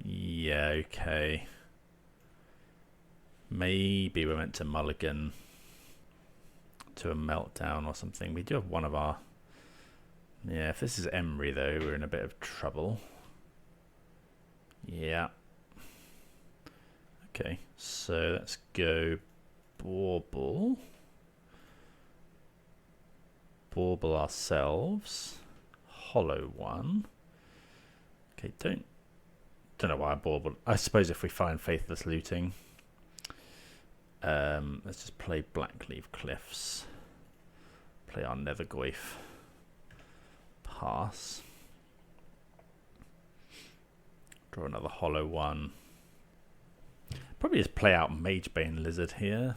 Yeah, okay. Maybe we're meant to mulligan to a Meltdown or something. We do have one of our... Yeah, if this is Emery though, we're in a bit of trouble. Yeah. Okay, so let's go Bauble. Bauble ourselves. Hollow 1. Okay, don't know why I bored, but I suppose if we find Faithless Looting, let's just play Blackleaf Cliffs, play our Nethergoyf, pass, draw another hollow one, probably just play out Magebane Lizard here.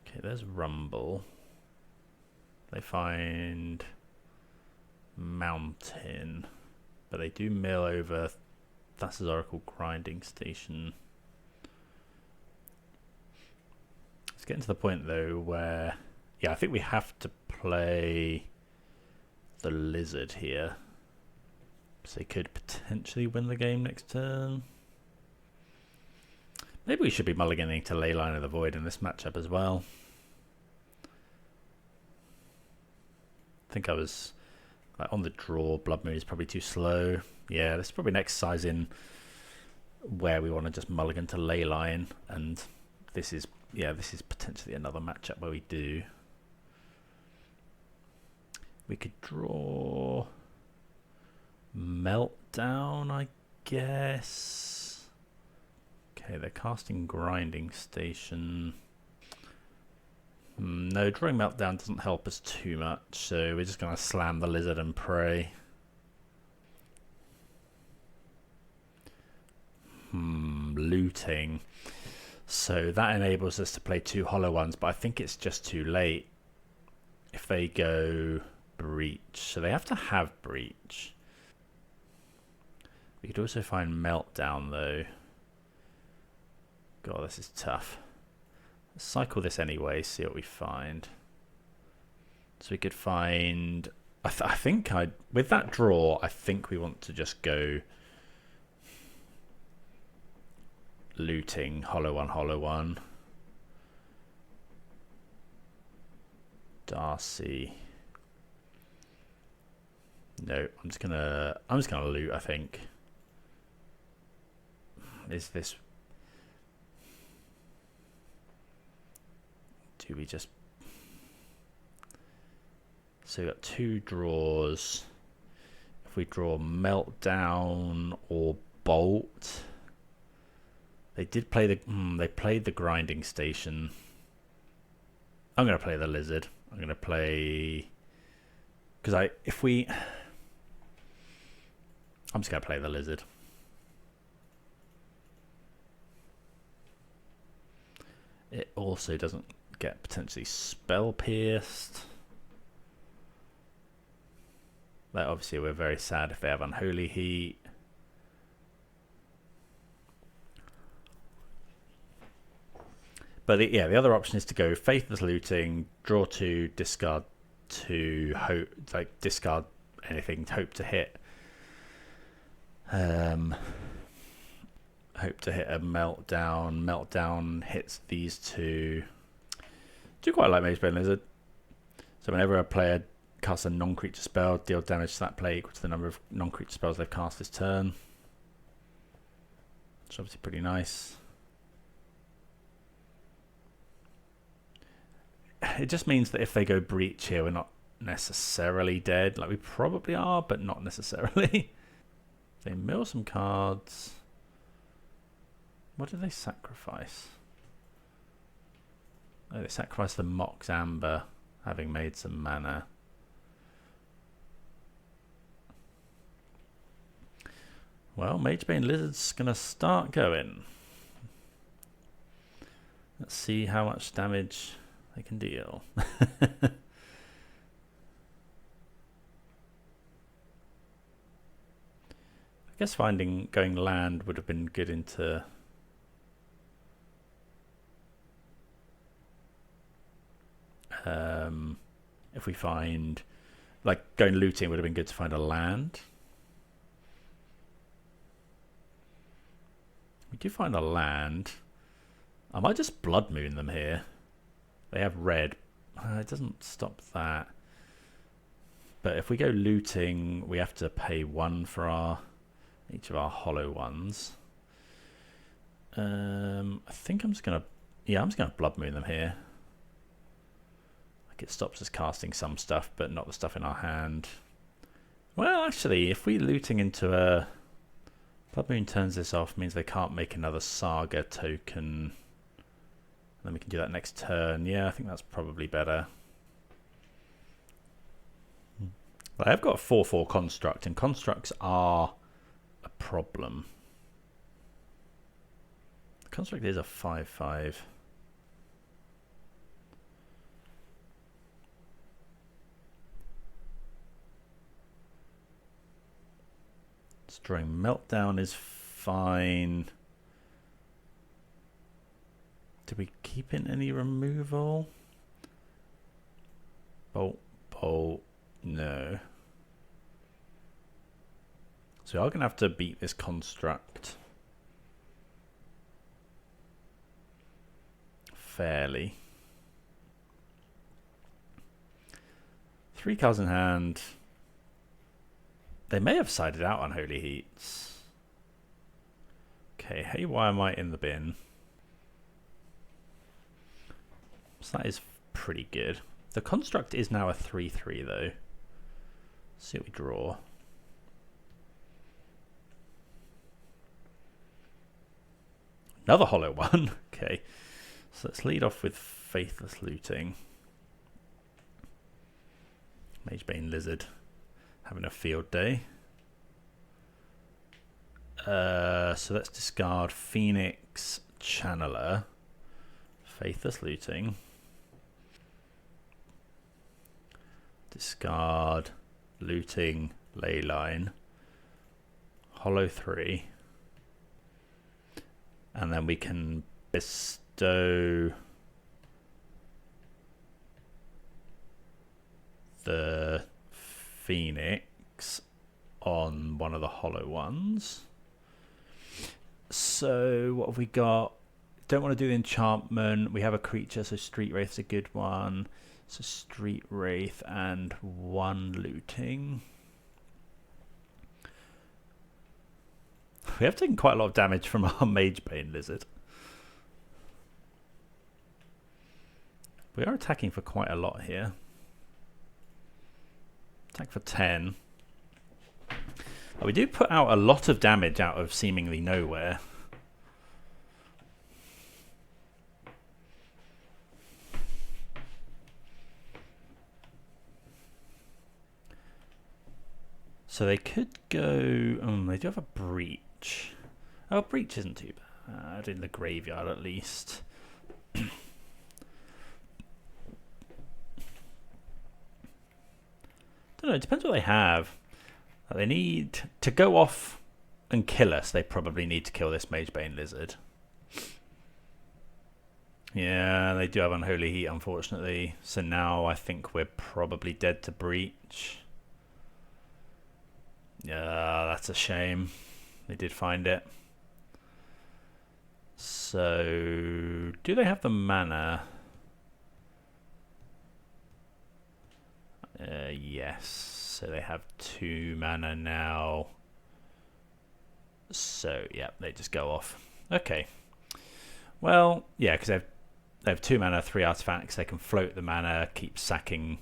Okay, there's Rumble. They find Mountain, but they do mill over Thassa's Oracle Grinding Station. It's getting to the point though where, yeah, I think we have to play the Lizard here, so they could potentially win the game next turn. Maybe we should be mulliganing to Leyline of the Void in this matchup as well. I think I was like on the draw. Blood Moon is probably too slow. Yeah, this is probably an exercise in where we want to just mulligan to Leyline, and this is potentially another matchup where we do. We could draw Meltdown, I guess. Okay, they're casting Grinding Station. No, drawing Meltdown doesn't help us too much, so we're just going to slam the Lizard and pray. Looting. So that enables us to play 2 hollow ones, but I think it's just too late if they go Breach. So they have to have Breach. We could also find Meltdown though. God, this is tough. Let's cycle this anyway, see what we find. So we could find... I think with that draw, I think we want to just go looting, hollow one. Darcy. No, I'm just gonna loot, I think. Is this... Do we just... So we've got 2 draws. If we draw Meltdown or Bolt, they did play the... they played the Grinding Station. I'm going to play the Lizard. I'm going to play... Because I'm just going to play the Lizard. It also doesn't get potentially Spell Pierced. Like, obviously we're very sad if they have Unholy Heat. But the other option is to go Faithless Looting, draw 2, discard 2, hope, like discard anything, hope to hit a Meltdown. Meltdown hits these 2. Do quite like Magebane Lizard. So whenever a player casts a non-creature spell, deal damage to that player equal to the number of non-creature spells they've cast this turn. It's obviously pretty nice. It just means that if they go Breach here, we're not necessarily dead. Like, we probably are, but not necessarily. They mill some cards. What do they sacrifice? Oh, they sacrifice the Mox Amber, having made some mana. Well, Magebane Lizard's going to start going. Let's see how much damage they can deal. I guess going land would have been good into... if we find... Like, going looting would have been good to find a land. We do find a land. I might just Blood Moon them here. They have red. It doesn't stop that. But if we go looting, we have to pay 1 for each of our hollow ones. I think I'm just gonna Blood Moon them here. Like, it stops us casting some stuff, but not the stuff in our hand. Well, actually, if we're looting into a... Blood Moon turns this off, means they can't make another Saga token. Then we can do that next turn. Yeah, I think that's probably better. Well, I've got a 4/4 construct, and constructs are a problem. The construct is a 5/5. Destroying Meltdown is fine. Do we keep in any removal? Bolt, bolt, no. So we are going to have to beat this construct fairly. 3 cards in hand. They may have sided out on Holy Heats. Okay, Haywire Might in the bin. So that is pretty good. The construct is now a 3/3 though. Let's see what we draw. Another hollow one. Okay, so let's lead off with Faithless Looting. Magebane Lizard having a field day. So let's discard Phoenix Channeler, Faithless Looting, discard Looting Leyline, Hollow 3, and then we can bestow the Phoenix on one of the hollow ones. So what have we got? Don't want to do the enchantment. We have a creature, so Street Wraith's a good one. So Street Wraith and 1 looting. We have taken quite a lot of damage from our Magebane Lizard. We are attacking for quite a lot here. Attack for 10. But we do put out a lot of damage out of seemingly nowhere. So they could go... they do have a Breach. Oh, Breach isn't too bad. In the graveyard, at least. Don't know, it depends what they have. They need to go off and kill us. They probably need to kill this Magebane Lizard. Yeah, they do have Unholy Heat, unfortunately. So now I think we're probably dead to Breach. Yeah, that's a shame. They did find it. So, do they have the mana? Yes. So they have 2 mana now. So, yeah, they just go off. Okay. Well, yeah, because they have 2 mana, 3 artifacts. They can float the mana, keep sacking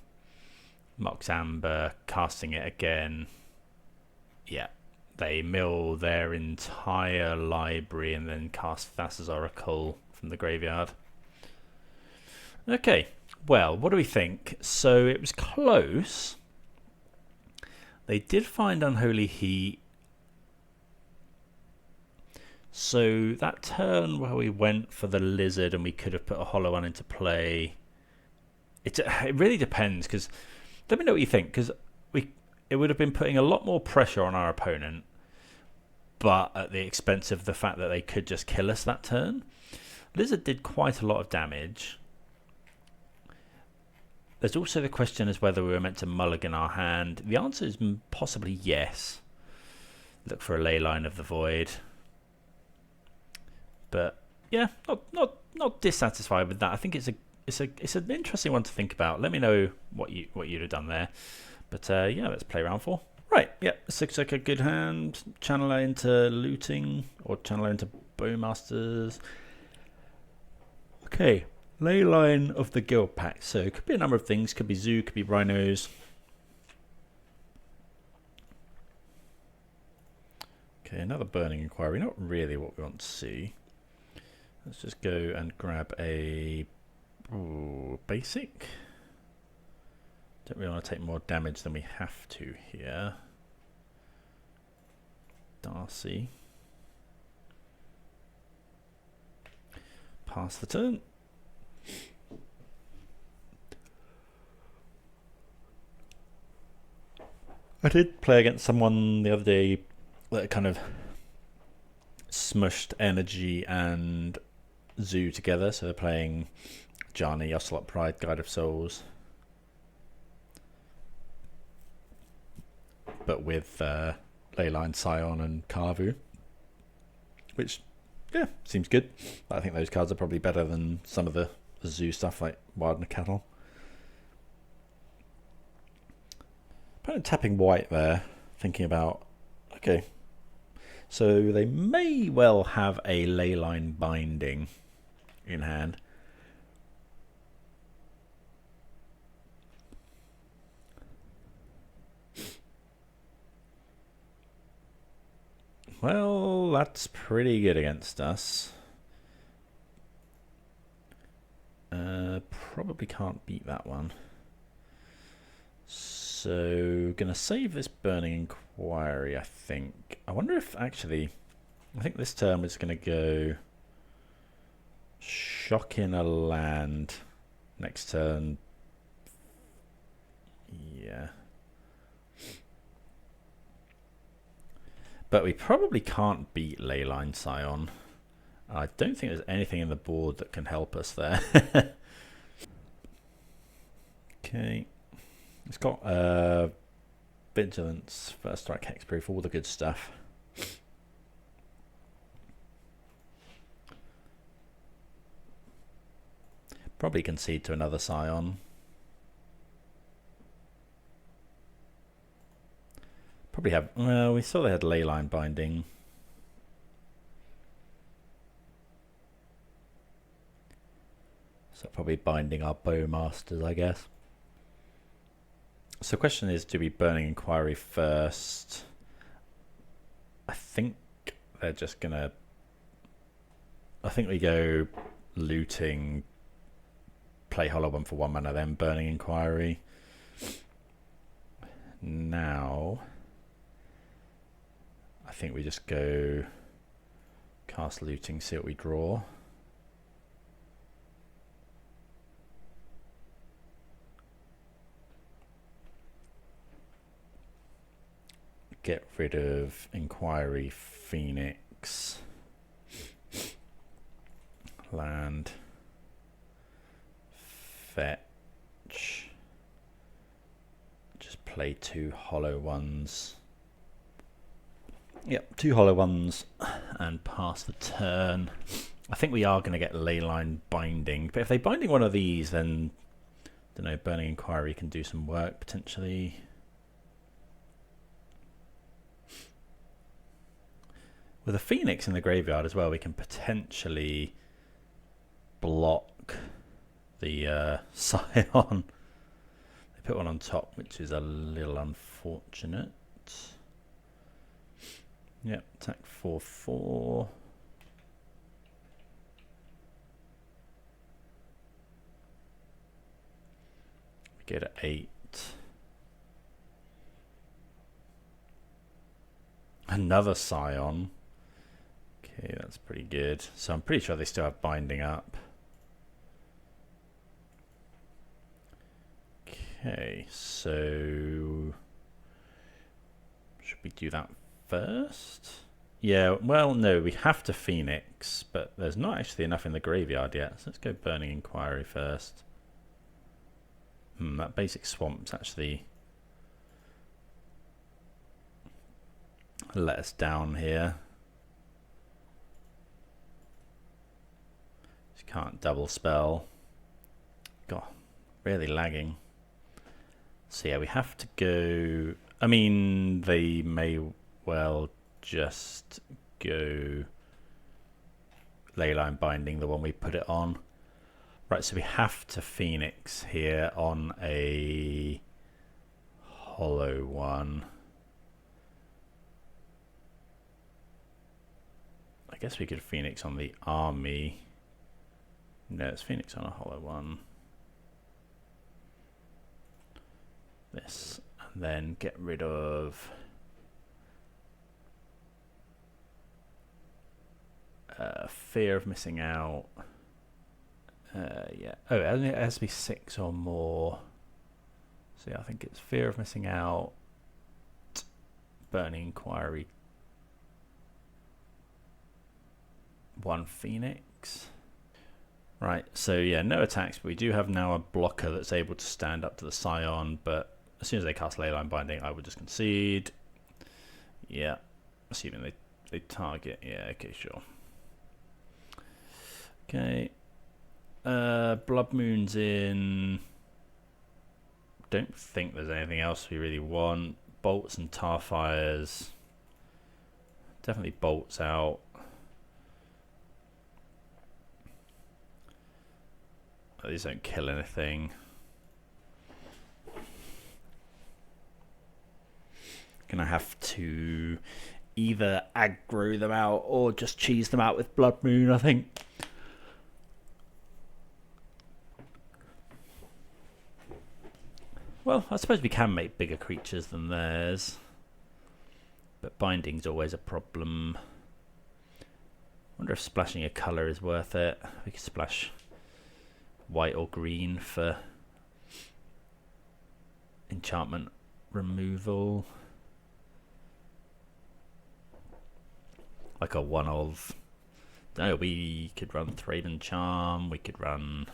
Mox Amber, casting it again. Yeah, they mill their entire library and then cast Thassa's Oracle from the graveyard. Okay, well, what do we think? So it was close. They did find Unholy Heat. So that turn where we went for the Lizard and we could have put a hollow one into play, it really depends, because let me know what you think, because it would have been putting a lot more pressure on our opponent, but at the expense of the fact that they could just kill us that turn. Lizard did quite a lot of damage. There's also the question as whether we were meant to mulligan our hand. The answer is possibly yes. Look for a Leyline of the Void. But yeah, not dissatisfied with that. I think it's an interesting one to think about. Let me know what you'd have done there. But yeah, let's play round 4. Right, yeah, this looks like a good hand. Channeler into looting, or channeler into Bowmasters. Okay, Leyline of the Guild Pack. So it could be a number of things. Could be Zoo, could be Rhinos. Okay, another Burning Inquiry. Not really what we want to see. Let's just go and grab a basic. Don't really want to take more damage than we have to here. Darcy. Pass the turn. I did play against someone the other day that kind of smushed energy and zoo together, so they're playing Jani, Ocelot Pride, Guide of Souls, but with Leyline, Scion and Karvu, which, yeah, seems good. I think those cards are probably better than some of the zoo stuff like Wild Cattle. Opponent tapping white there, thinking about, okay, so they may well have a Leyline Binding in hand. Well, that's pretty good against us. Probably can't beat that one. So, gonna save this Burning Inquiry, I think. I wonder if actually, I think this turn was gonna go shock in a land. Next turn, yeah. But we probably can't beat Leyline Scion. I don't think there's anything in the board that can help us there. Okay. It's got Vigilance, First Strike, Hexproof, all the good stuff. Probably concede to another Scion. Probably have, well, we saw they had Leyline Binding. So probably binding our Bowmasters, I guess. So the question is, do we Burning Inquiry first? I think they're just gonna, I think we go looting, play Hollow One for 1 mana, then Burning Inquiry. Now, I think we just go cast looting, see what we draw. Get rid of Inquiry, Phoenix, land, fetch, just play 2 Hollow Ones. Yep, 2 Hollow Ones and pass the turn. I think we are going to get Leyline Binding, but if they binding one of these, then I don't know, Burning Inquiry can do some work potentially. With a Phoenix in the graveyard as well, we can potentially block the Scion. They put one on top, which is a little unfortunate. Yep, attack 4/4. Get an 8. Another Scion. Okay, that's pretty good. So I'm pretty sure they still have binding up. Okay, so should we do that first? Yeah, well, no, we have to Phoenix, but there's not actually enough in the graveyard yet. So let's go Burning Inquiry first. That basic swamp's actually let us down here. Just can't double spell. God, really lagging. So yeah, we have to go. I mean, they may well just go Leyline Binding, the one we put it on. Right, so we have to Phoenix here on a Hollow One. guess we could Phoenix on the army. No, it's Phoenix on a hollow one. This, and then get rid of fear of missing out. Yeah. Oh, it has to be 6 or more. So yeah, I think it's fear of missing out, burning inquiry, 1 Phoenix. Right, so yeah, no attacks, but we do have now a blocker that's able to stand up to the Scion, but as soon as they cast Leyline Binding, I would just concede. Yeah, assuming they target. Yeah, okay, sure. Okay. Blood Moon's in. Don't think there's anything else we really want. Bolts and Tarfires. Definitely bolts out. These don't kill anything. Gonna have to either aggro them out or just cheese them out with Blood Moon, I think. Well, I suppose we can make bigger creatures than theirs, but binding's always a problem. I wonder if splashing a colour is worth it. We could splash white or green for enchantment removal. Like a one of. No, we could run Thraben Charm. We could run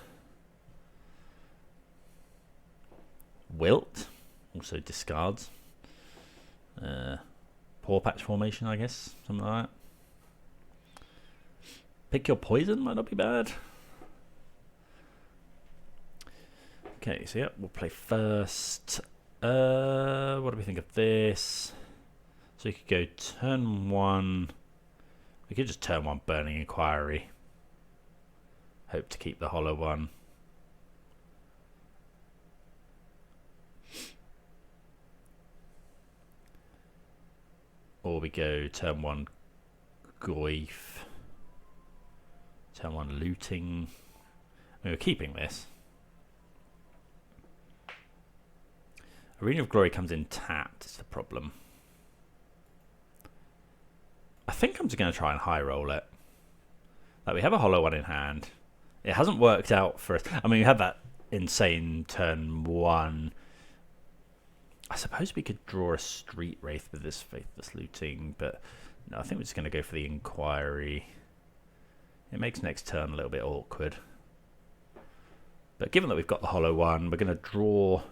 Wilt. Also discards. Paw Patch Formation, I guess. Something like that. Pick your poison might not be bad. Okay, so yeah, we'll play first. What do we think of this? So you could go turn 1. We could just turn 1 Burning Inquiry. Hope to keep the hollow one. Or we go turn 1 Goif. Turn 1 Looting. I mean, we're keeping this. Arena of Glory comes in tapped, is the problem. I think I'm just going to try and high roll it. Like, we have a hollow one in hand. It hasn't worked out for us. I mean, we had that insane turn 1. I suppose we could draw a Street Wraith with this Faithless Looting, but no, I think we're just going to go for the Inquiry. It makes next turn a little bit awkward. But given that we've got the hollow one, we're going to draw.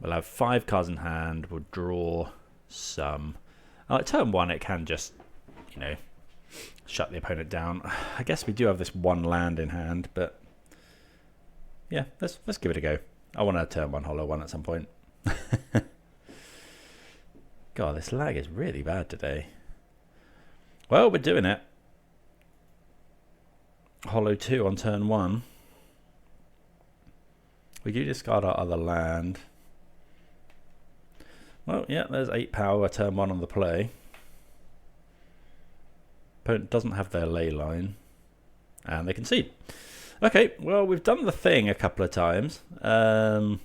We'll have 5 cards in hand. We'll draw some. At turn 1, it can just, you know, shut the opponent down. I guess we do have this 1 land in hand, but yeah, let's give it a go. I want to turn 1 hollow one at some point. God, this lag is really bad today. Well, we're doing it. Hollow 2 on turn 1. We do discard our other land. Well, yeah, there's 8 power, turn 1 on the play. Opponent doesn't have their ley line. And they concede. Okay, well, we've done the thing a couple of times. And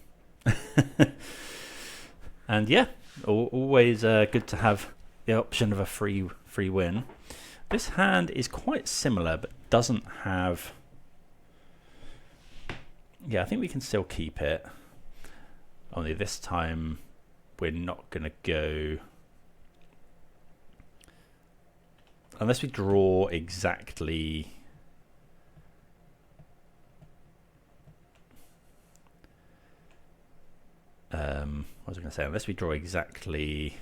yeah, always good to have the option of a free win. This hand is quite similar, but doesn't have... Yeah, I think we can still keep it. Only this time... we're not going to go unless we draw exactly what was I going to say? Unless we draw exactly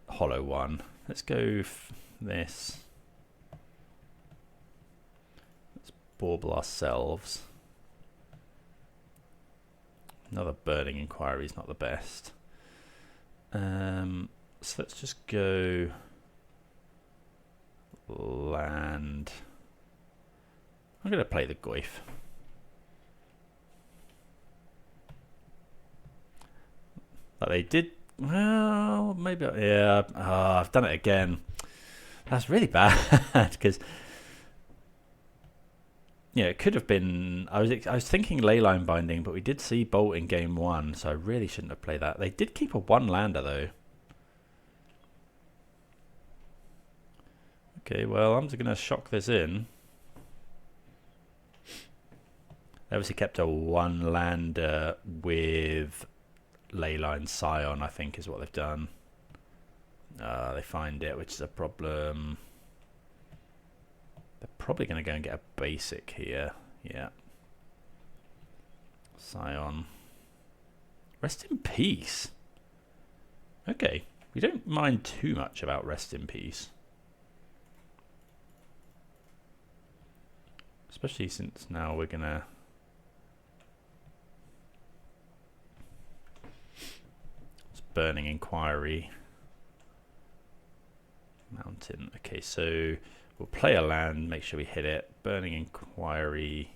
hollow one. Let's go this. Let's bauble ourselves. Another Burning Inquiry is not the best. So let's just go land. I'm going to play the Goif. Like they did. Well, maybe. Yeah. I've done it again. That's really bad because yeah, it could have been. I was thinking Leyline Binding, but we did see Bolt in game 1, so I really shouldn't have played that. They did keep a 1-lander though. Okay, well I'm just gonna shock this in. They obviously kept a 1-lander with Leyline Scion, I think is what they've done. They find it, which is a problem. They're probably going to go and get a basic here. Yeah. Scion. Rest in peace. Okay. We don't mind too much about rest in peace. Especially since now we're going to... It's Burning Inquiry. Mountain. Okay, so... We'll play a land, make sure we hit it. Burning Inquiry.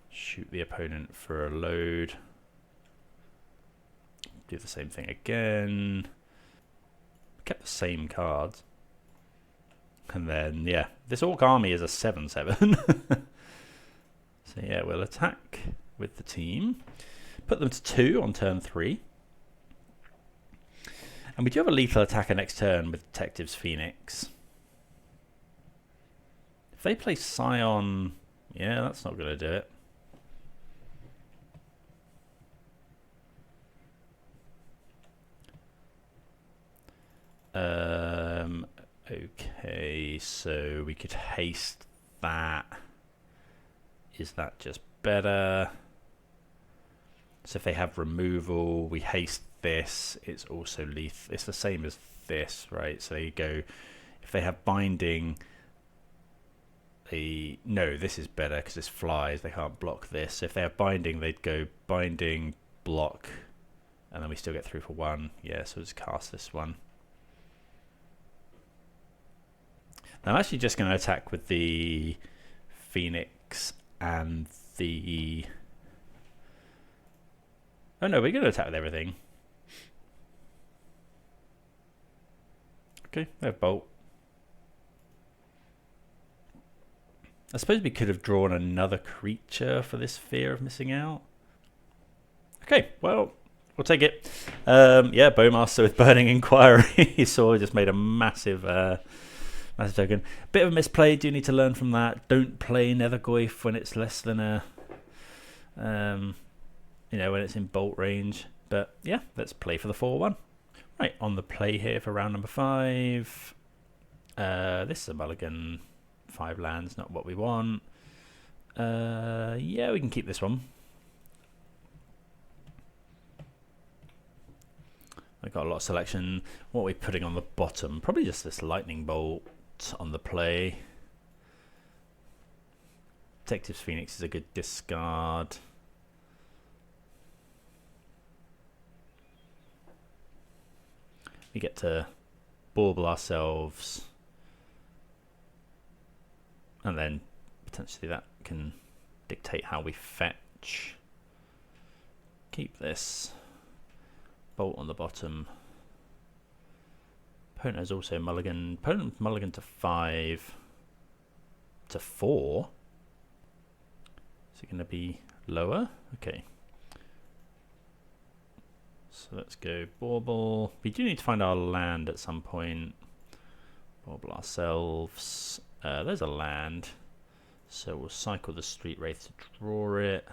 Shoot the opponent for a load. Do the same thing again. Kept the same cards. And then, yeah, this Orc army is a 7/7. So yeah, we'll attack with the team. Put them to 2 on turn 3. And we do have a lethal attacker next turn with Detective's Phoenix. If they play Scion, yeah, that's not going to do it. Okay, so we could haste that. Is that just better? So if they have removal, we haste this. It's also lethal. It's the same as this, right? So you go, if they have binding, no, this is better because this flies. They can't block this. So if they have binding, they'd go binding, block, and then we still get through for 1. Yeah, so let's cast this one. I'm actually just going to attack with the Phoenix and the... Oh no, we're going to attack with everything. Okay, they have Bolt. I suppose we could have drawn another creature for this fear of missing out. Okay, well, we'll take it. Yeah, Bowmaster with Burning Inquiry. You saw, just made a massive massive token. Bit of a misplay, do need to learn from that. Don't play Nethergoyf when it's less than a... you know, when it's in Bolt range. But yeah, let's play for the 4/1. Right, on the play here for round number 5. This is a mulligan. 5 lands, not what we want. Yeah, we can keep this one. I've got a lot of selection. What are we putting on the bottom? Probably just this lightning bolt on the play. Detective's Phoenix is a good discard. We get to bauble ourselves, and then potentially that can dictate how we fetch. Keep this. Bolt on the bottom. Opponent has also mulligan. Opponent mulligan to 5 to 4. Is it going to be lower? Okay. So let's go bauble. We do need to find our land at some point. Bauble ourselves. There's a land. So we'll cycle the Street Wraith to draw it.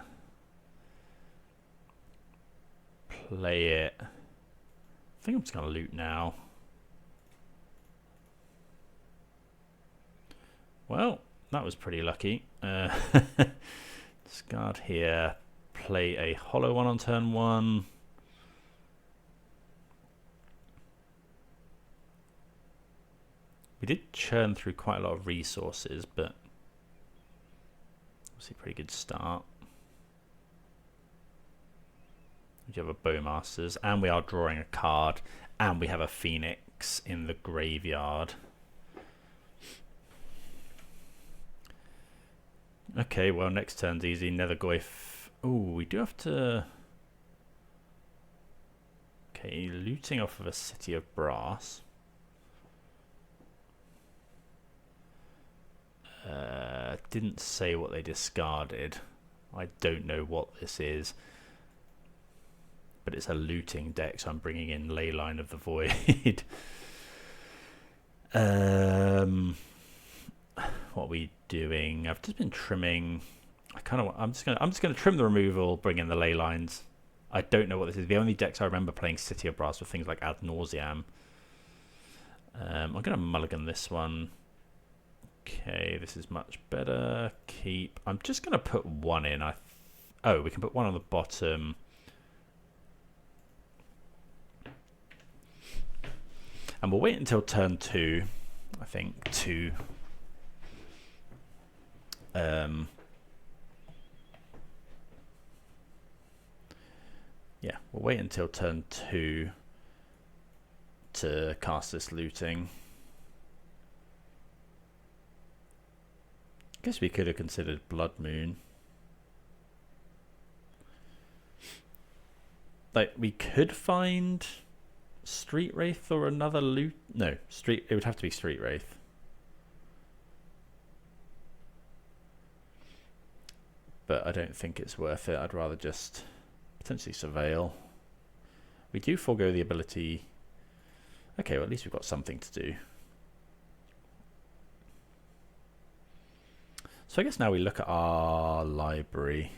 Play it. I think I'm just going to loot now. Well, that was pretty lucky. Discard here. Play a hollow one on turn 1. We did churn through quite a lot of resources, but obviously a pretty good start. We have a Bowmasters, and we are drawing a card, and we have a Phoenix in the graveyard. Okay, well, next turn's easy. Nethergoyf. Oh, we do have to... Okay, looting off of a City of Brass. Didn't say what they discarded. I don't know what this is. But it's a looting deck, so I'm bringing in Leyline of the Void. What are we doing? I've just been trimming. I'm just gonna trim the removal, bring in the ley lines. I don't know what this is. The only decks I remember playing City of Brass were things like Ad Nauseam. I'm gonna mulligan this one. Okay, this is much better. Keep. I'm just gonna put one in. Oh, we can put one on the bottom. And we'll wait until turn 2, I think, to yeah, we'll wait until turn 2 to cast this looting. Guess we could have considered Blood Moon. Like, we could find Street Wraith or another loot. No, it would have to be Street Wraith. But I don't think it's worth it. I'd rather just potentially surveil. We do forego the ability. Okay, well, at least we've got something to do. So I guess now we look at our library.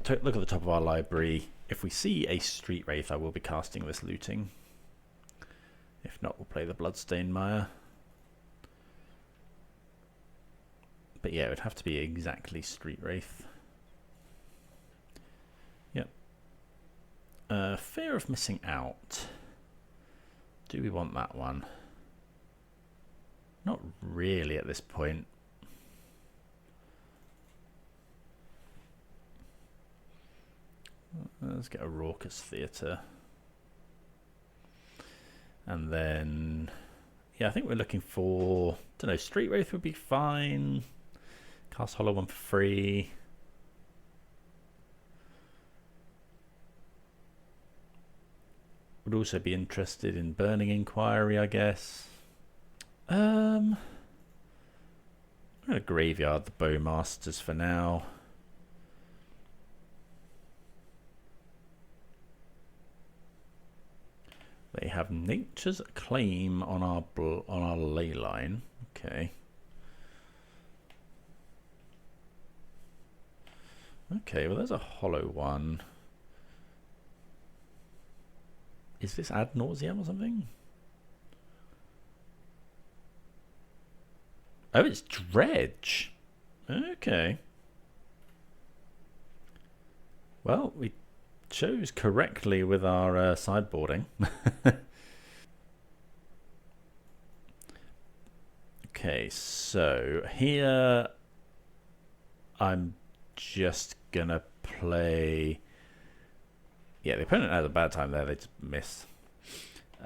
Look at the top of our library. If we see a Street Wraith, I will be casting this looting. If not, we'll play the Bloodstained Mire. But yeah, it would have to be exactly Street Wraith. Yep. Fear of missing out. Do we want that one? Not really at this point. Let's get a Raucous Theatre. And then, yeah, I think we're looking for, don't know, Street Wraith would be fine. Cast Hollow One for free. Would also be interested in Burning Inquiry, I guess. I'm going to graveyard the Bowmasters for now. They have Nature's Claim on our ley line. Okay. Okay, well, there's a hollow one. Is this Ad Nauseam or something? Oh, it's Dredge. Okay. Well, we chose correctly with our sideboarding. Okay, so here I'm just gonna play. Yeah, the opponent had a bad time there, they just missed.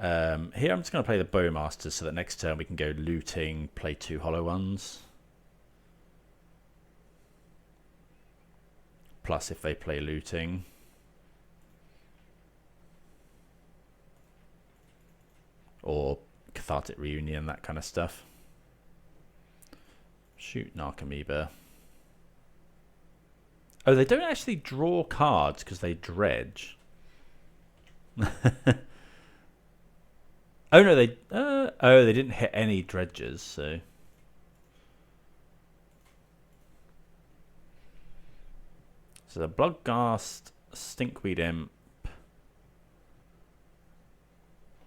Here I'm just going to play the Bowmasters so that next turn we can go looting, play 2 hollow ones. Plus if they play looting. Or Cathartic Reunion, that kind of stuff. Shoot Narcomoeba. Oh, they don't actually draw cards because they dredge. Oh no, they didn't hit any dredges, so the Bloodghast, Stinkweed Imp.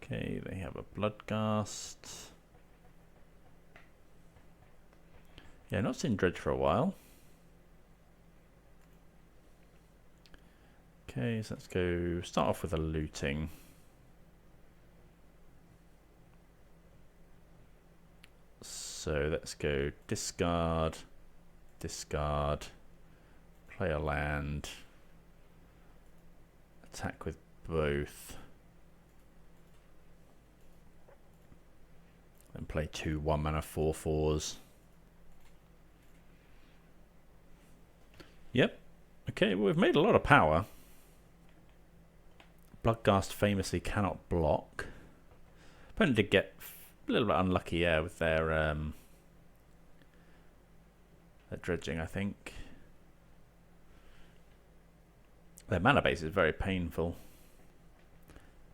Okay, they have a Bloodghast. Yeah, not seen dredge for a while. Okay, so let's go start off with a looting. So let's go discard, discard, play a land, attack with both, and play 2 1-mana 4/4s. Yep. Okay, well, we've made a lot of power. Bloodghast famously cannot block. Opponent did get a little bit unlucky, yeah, with their dredging, I think. Their mana base is very painful.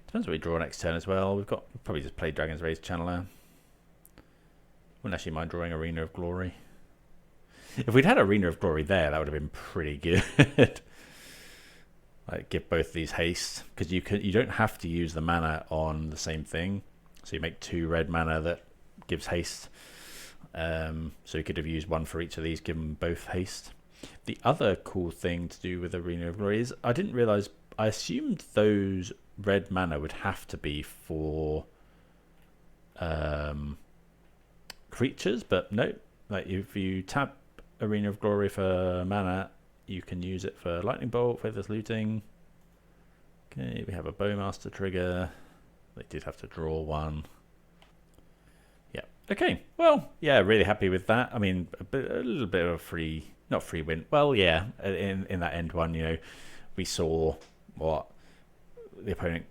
Depends what we draw next turn as well. We'll probably just play Dragon's Rage Channeler. Wouldn't actually mind drawing Arena of Glory. If we'd had Arena of Glory there, that would have been pretty good. Like give both these haste, because you don't have to use the mana on the same thing. So you make 2 red mana that gives haste. So you could have used one for each of these, give them both haste. The other cool thing to do with Arena of Glory is I didn't realize. I assumed those red mana would have to be for creatures, but no. Like if you tap Arena of Glory for mana, you can use it for Lightning Bolt, Faithless Looting. Okay, we have a Bowmaster trigger. They did have to draw one. Yeah. Okay. Well, yeah, really happy with that. I mean, a little bit of a not free win. Well, yeah, in that end one, we saw what the opponent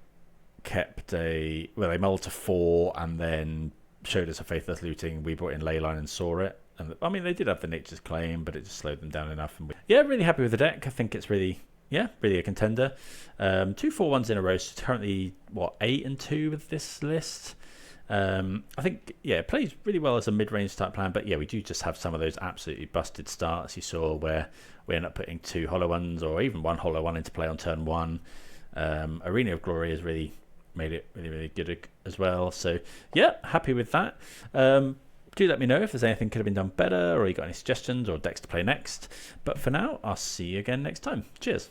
kept they mulled to 4 and then showed us a Faithless Looting. We brought in Leyline and saw it. And I mean, they did have the Nature's Claim, but it just slowed them down enough. And yeah, really happy with the deck. I think it's really a contender. 2 4-1s in a row. So currently, 8-2 with this list. I think, it plays really well as a mid-range type plan. But yeah, we do just have some of those absolutely busted starts you saw where we end up putting 2 hollow ones or even 1 hollow one into play on turn 1. Arena of Glory has really made it really good as well. So yeah, happy with that. Do let me know if there's anything could have been done better, or you got any suggestions or decks to play next. But for now, I'll see you again next time. Cheers.